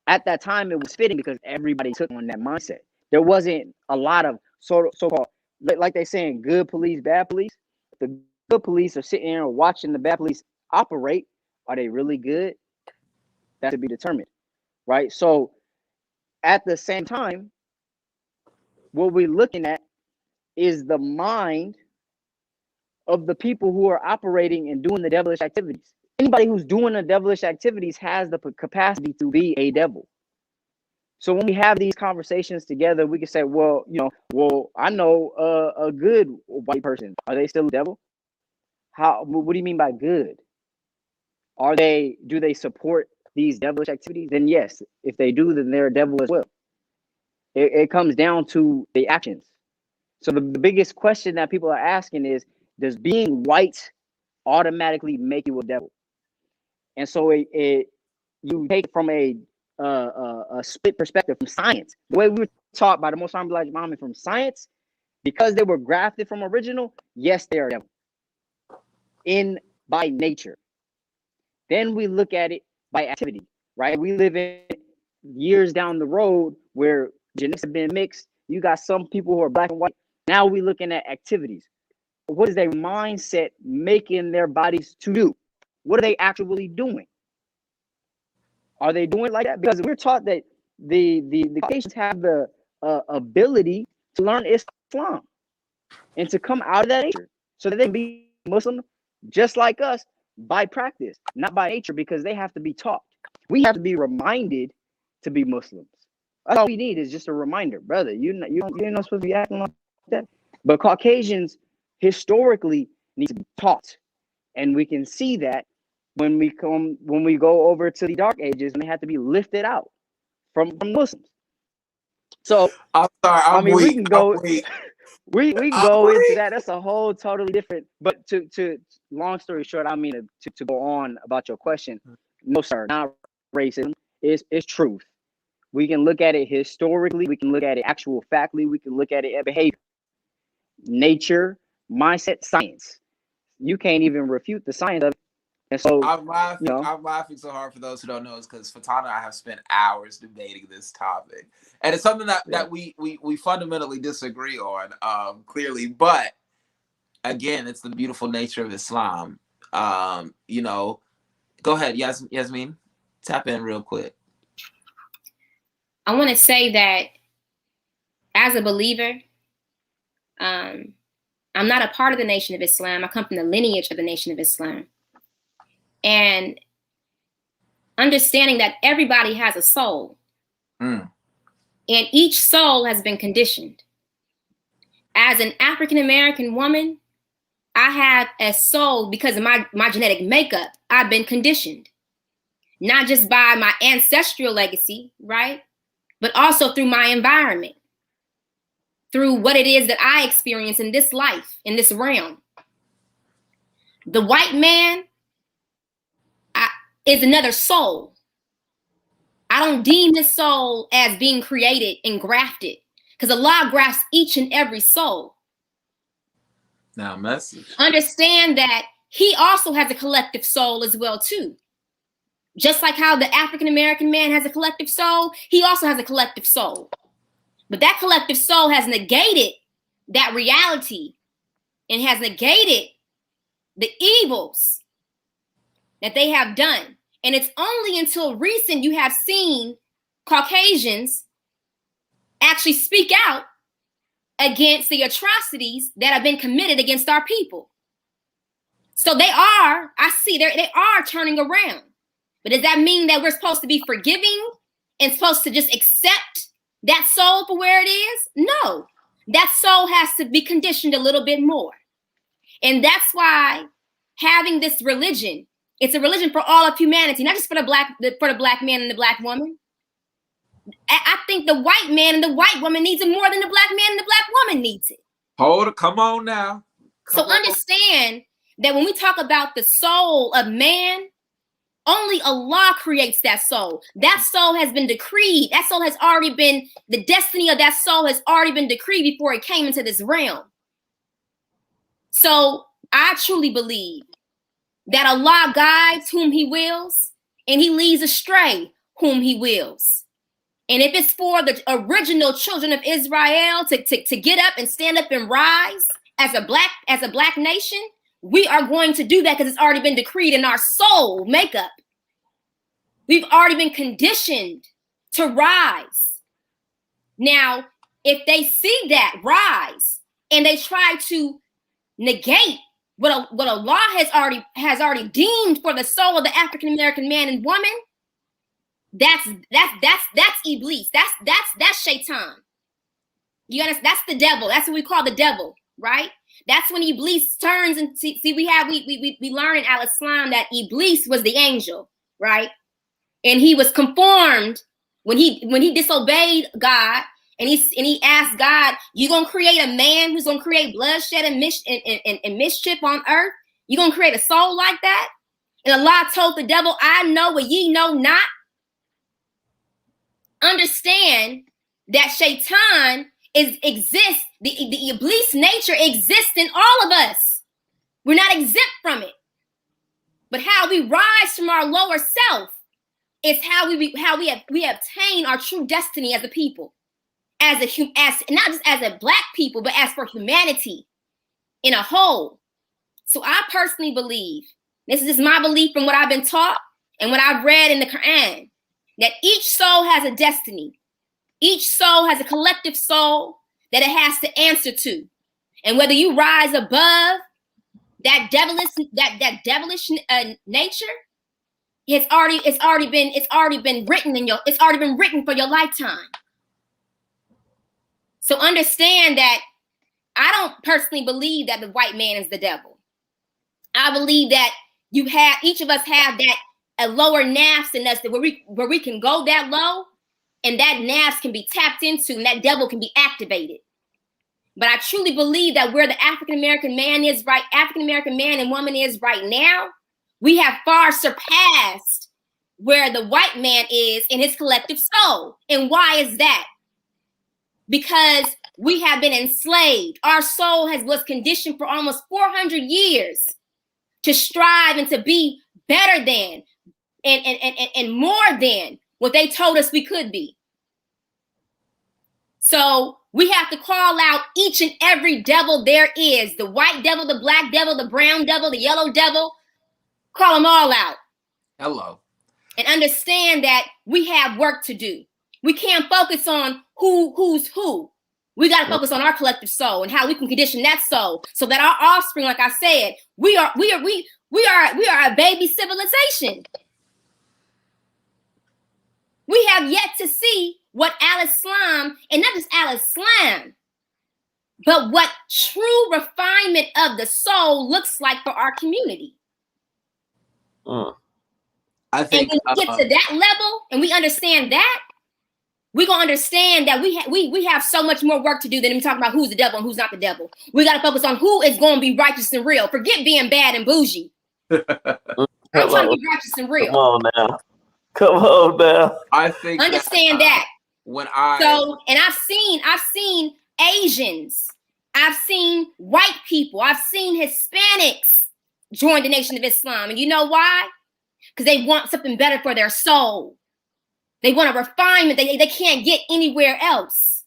At that time, it was fitting because everybody took on that mindset. There wasn't a lot of so-called, like they saying, good police, bad police. The good police are sitting there watching the bad police operate. Are they really good? That's to be determined, right? So at the same time, what we're looking at is the mind of the people who are operating and doing the devilish activities. Anybody who's doing the devilish activities has the capacity to be a devil. So when we have these conversations together, we can say, well, I know a good white person. Are they still a devil? What do you mean by good? Do they support these devilish activities? Then yes. If they do, then they're a devil as well. It comes down to the actions. So the biggest question that people are asking is, does being white automatically make you a devil? And so you take it from a split perspective from science. The way we were taught by the Most Honorable Elijah Muhammad from science, because they were grafted from original, yes, they are devil by nature. Then we look at it by activity, right? We live in years down the road where genetics have been mixed. You got some people who are black and white. Now we're looking at activities. What is their mindset making their bodies to do? What are they actually doing? Are they doing it like that? Because we're taught that the Caucasians have the ability to learn Islam and to come out of that nature so that they can be Muslim just like us by practice, not by nature, because they have to be taught. We have to be reminded to be Muslims. That's all we need is just a reminder, brother. You're not supposed to be acting like that. But Caucasians historically need to be taught, and we can see that when we go over to the Dark Ages, and they have to be lifted out from Muslims. So I'm sorry, I'm weak. we can go we can go weak. into that. That's a whole totally different. But to long story short, I mean to go on about your question. No, sir, not racism. It's truth. We can look at it historically. We can look at it actual factly. We can look at it at behavior, nature, mindset, science. You can't even refute the science of it. And so I'm laughing so hard for those who don't know is because Fatana and I have spent hours debating this topic, and it's something that we fundamentally disagree on, clearly. But again, it's the beautiful nature of Islam. Go ahead, Yasmeen, tap in real quick. I want to say that as a believer, I'm not a part of the Nation of Islam. I come from the lineage of the Nation of Islam. And understanding that everybody has a soul. And each soul has been conditioned. As an African-American woman, I have a soul because of my genetic makeup. I've been conditioned. Not just by my ancestral legacy, right? But also through my environment. Through what it is that I experience in this life, in this realm. The white man is another soul. I don't deem his soul as being created and grafted, because Allah grafts each and every soul. Now, message. Understand that he also has a collective soul as well too. Just like how the African American man has a collective soul, he also has a collective soul. But that collective soul has negated that reality and has negated the evils that they have done. And it's only until recent you have seen Caucasians actually speak out against the atrocities that have been committed against our people. So they are turning around. But does that mean that we're supposed to be forgiving and supposed to just accept that soul for where it is? No, that soul has to be conditioned a little bit more. And that's why having this religion. It's a religion for all of humanity, not just for the black man and the black woman. I think the white man and the white woman needs it more than the black man and the black woman needs it. Come on now. Understand that when we talk about the soul of man, only Allah creates that soul. That soul has been decreed. That soul has already been, the destiny of that soul has already been decreed before it came into this realm. So I truly believe that Allah guides whom he wills, and he leads astray whom he wills. And if it's for the original children of Israel to get up and stand up and rise as a black nation, we are going to do that because it's already been decreed in our soul makeup. We've already been conditioned to rise. Now, if they see that rise and they try to negate what Allah has already deemed for the soul of the African American man and woman, that's Iblis. That's Shaitan. You understand? That's the devil. That's what we call the devil, right? That's when Iblis turns and see we learn in Al-Islam that Iblis was the angel, right? And he was conformed when he disobeyed God, and he asked God, "You gonna create a man who's gonna create bloodshed and mischief on earth? You gonna create a soul like that?" And Allah told the devil, "I know what ye know not." Understand that Shaitan exists. The Iblis nature exists in all of us. We're not exempt from it. But how we rise from our lower self is how we obtain our true destiny as a people, as not just as a black people, but as for humanity in a whole. So I personally believe, this is just my belief from what I've been taught and what I've read in the Quran, that each soul has a destiny. Each soul has a collective soul that it has to answer to. And whether you rise above that devilish nature, it's already been written for your lifetime. So understand that I don't personally believe that the white man is the devil. I believe that each of us have that a lower nafs in us, where we can go that low, and that nafs can be tapped into, and that devil can be activated. But I truly believe that where the African American man and woman is right now, we have far surpassed where the white man is in his collective soul. And why is that? Because we have been enslaved. Our soul was conditioned for almost 400 years to strive and to be better than and more than what they told us we could be. So we have to call out each and every devil there is: the white devil, the black devil, the brown devil, the yellow devil. Call them all out. Hello. And understand that we have work to do. We can't focus on who's who. We got to focus on our collective soul and how we can condition that soul so that our offspring, like I said, we are a baby civilization. We have yet to see what Al-Islam, and not just Al-Islam, but what true refinement of the soul looks like for our community. I think, and when we get to that level and we understand that, we're gonna understand that we have so much more work to do than we talk about who's the devil and who's not the devil. We gotta focus on who is gonna be righteous and real. Forget being bad and bougie. I'm trying to be righteous and real. Come on now. I think understand that. And I've seen Asians, I've seen white people, I've seen Hispanics join the Nation of Islam. And you know why? Because they want something better for their soul. They want a refinement they can't get anywhere else.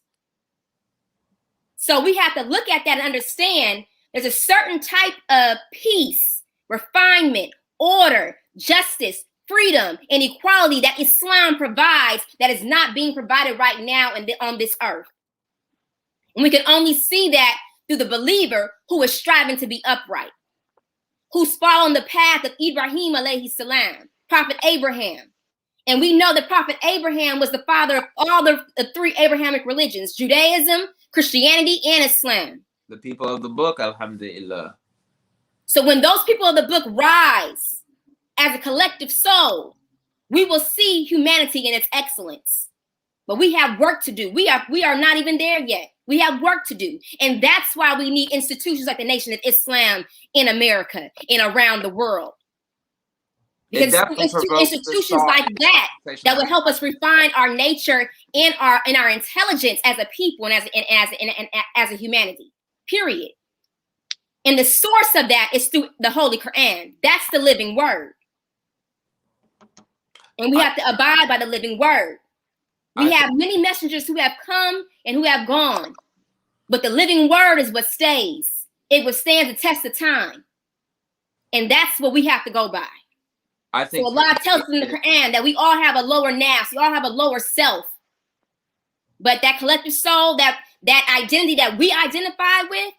So we have to look at that and understand there's a certain type of peace, refinement, order, justice, freedom, and equality that Islam provides that is not being provided right now on this earth. And we can only see that through the believer who is striving to be upright, who's following the path of Ibrahim alayhi salam, Prophet Abraham. And we know that Prophet Abraham was the father of all the three Abrahamic religions: Judaism, Christianity, and Islam. The people of the book, alhamdulillah. So when those people of the book rise as a collective soul, we will see humanity in its excellence. But we have work to do. We are not even there yet. We have work to do. And that's why we need institutions like the Nation of Islam in America and around the world. Because institutions like that would help us refine our nature and our intelligence as a people and as a humanity. Period. And the source of that is through the Holy Quran. That's the living word. And we have to abide by the living word. We have many messengers who have come and who have gone. But the living word is what stays. It withstands the test of time. And that's what we have to go by. I think so Allah tells us in the Quran that we all have a lower nafs, we all have a lower self. But that collective soul, that identity that we identify with,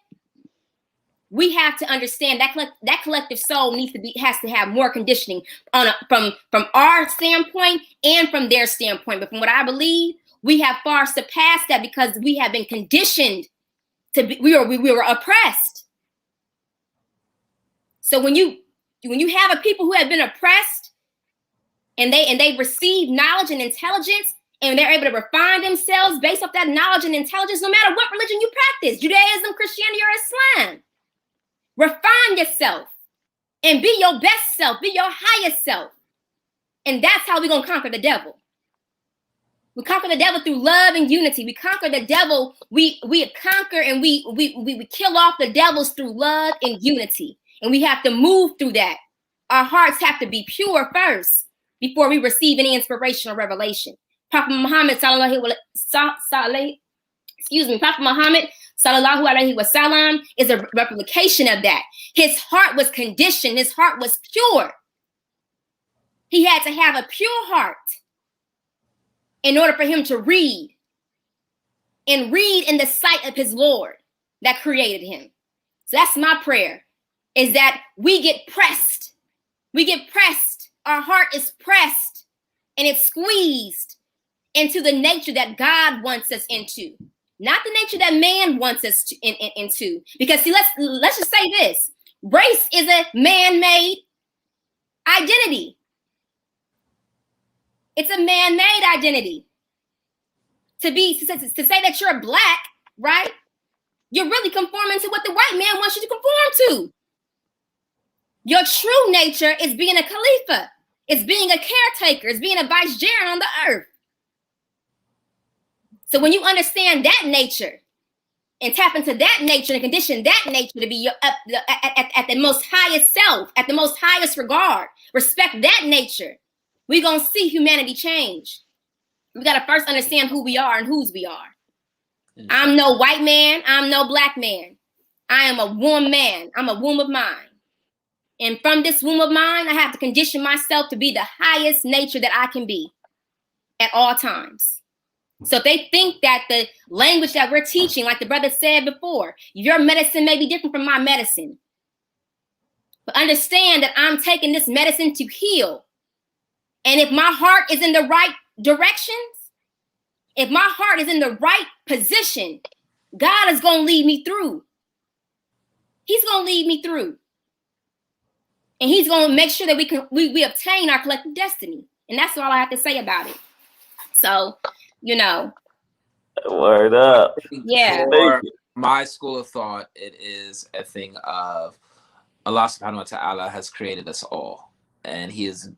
we have to understand that collective soul has to have more conditioning from our standpoint and from their standpoint. But from what I believe, we have far surpassed that because we have been conditioned to be, we were oppressed. So when you have a people who have been oppressed and they receive knowledge and intelligence and they're able to refine themselves based off that knowledge and intelligence, no matter what religion you practice, Judaism, Christianity, or Islam, refine yourself and be your best self, be your highest self. And that's how we're going to conquer the devil. We conquer the devil through love and unity. We conquer the devil. We conquer and we kill off the devils through love and unity. And we have to move through that. Our hearts have to be pure first before we receive any inspiration or revelation. Prophet Muhammad Prophet Muhammad sallallahu alaihi wasallam is a replication of that. His heart was conditioned. His heart was pure. He had to have a pure heart in order for him to read in the sight of his Lord that created him. So that's my prayer, is that we get pressed. We get pressed. Our heart is pressed and it's squeezed into the nature that God wants us into, not the nature that man wants us to into. Because see, let's just say this: race is a man-made identity. It's a man-made identity. To say that you're black, right? You're really conforming to what the white man wants you to conform to. Your true nature is being a Khalifa. It's being a caretaker. It's being a vicegerent on the earth. So when you understand that nature and tap into that nature and condition that nature to be at the most highest self, at the most highest regard, respect that nature, we're going to see humanity change. We got to first understand who we are and whose we are. I'm no white man. I'm no black man. I am a womb man. I'm a womb of mine. And from this womb of mine, I have to condition myself to be the highest nature that I can be at all times. So if they think that the language that we're teaching, like the brother said before, your medicine may be different from my medicine. But understand that I'm taking this medicine to heal. And if my heart is in the right directions, if my heart is in the right position, God is going to lead me through. He's going to lead me through. And he's going to make sure that we obtain our collective destiny. And that's all I have to say about it. So, Word up. Yeah. For my school of thought, it is a thing of Allah subhanahu wa ta'ala has created us all. And he has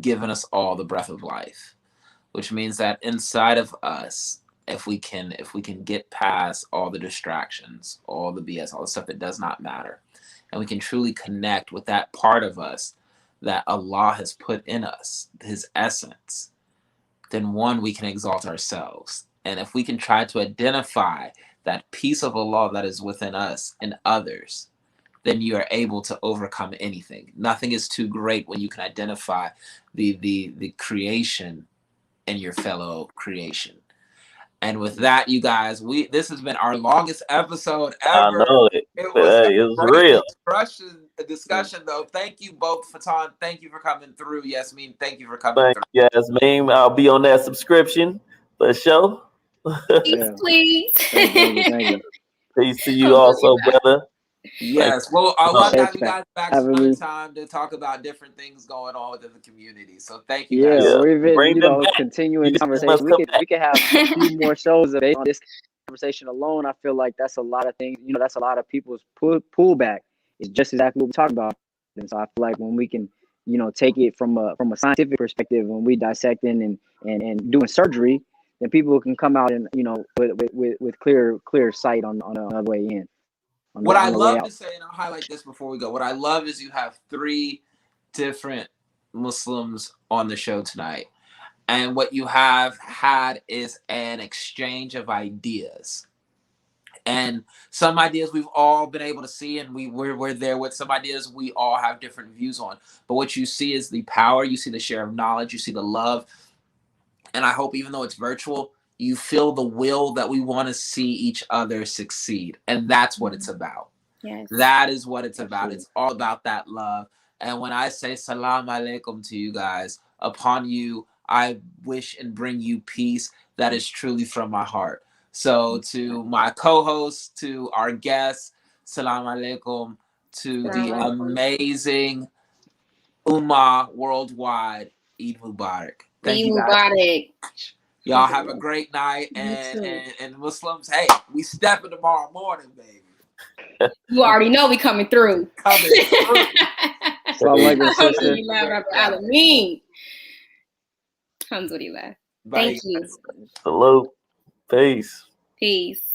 given us all the breath of life, which means that inside of us, if we can get past all the distractions, all the BS, all the stuff that does not matter, and we can truly connect with that part of us that Allah has put in us, his essence, then one, we can exalt ourselves. And if we can try to identify that piece of Allah that is within us and others, then you are able to overcome anything. Nothing is too great when you can identify the creation in your fellow creation. And with that, you guys, this has been our longest episode ever. I know it. It was real. Discussion, though. Thank you both, Fatan. Thank you for coming through. Yasmeen, thank you for coming through. Yasmeen, I'll be on that subscription for the show. Please. Thank you. Peace to you also, brother. Yes. Well, I love Thanks having you for guys back some having other me. time to talk about different things going on within the community. So thank you Yeah, guys. Yeah. or even Bring them back. continuing You this guys must conversation. come back. We could have a few more shows based on this conversation alone. I feel like that's a lot of things. That's a lot of people's pullback. It's just exactly what we talked about. And so I feel like when we can, take it from a scientific perspective, when we dissecting and doing surgery, then people can come out and with clear sight on the way in. What I On the way love out. to say, and I'll highlight this before we go, what I love is you have 3 different Muslims on the show tonight. And what you have had is an exchange of ideas. And some ideas we've all been able to see, and we're there with some ideas we all have different views on. But what you see is the power, you see the share of knowledge, you see the love. And I hope even though it's virtual, you feel the will that we want to see each other succeed. And that's what it's about. Yes. That is what it's about. Absolutely. It's all about that love. And when I say salam alaikum to you guys, upon you, I wish and bring you peace that is truly from my heart. So to my co-hosts, to our guests, salam alaikum, to the Salam alaikum. amazing Ummah worldwide, Eid Mubarak. Thank Eid you guys. Mubarak. Y'all have a great night. You too. And Muslims, hey, we stepping tomorrow morning, baby. You already know we coming through. Coming through. Assalamu alaikum, sister. Alhamdulillah. Alhamdulillah. Bye. Thank you. Salute. Peace. Peace.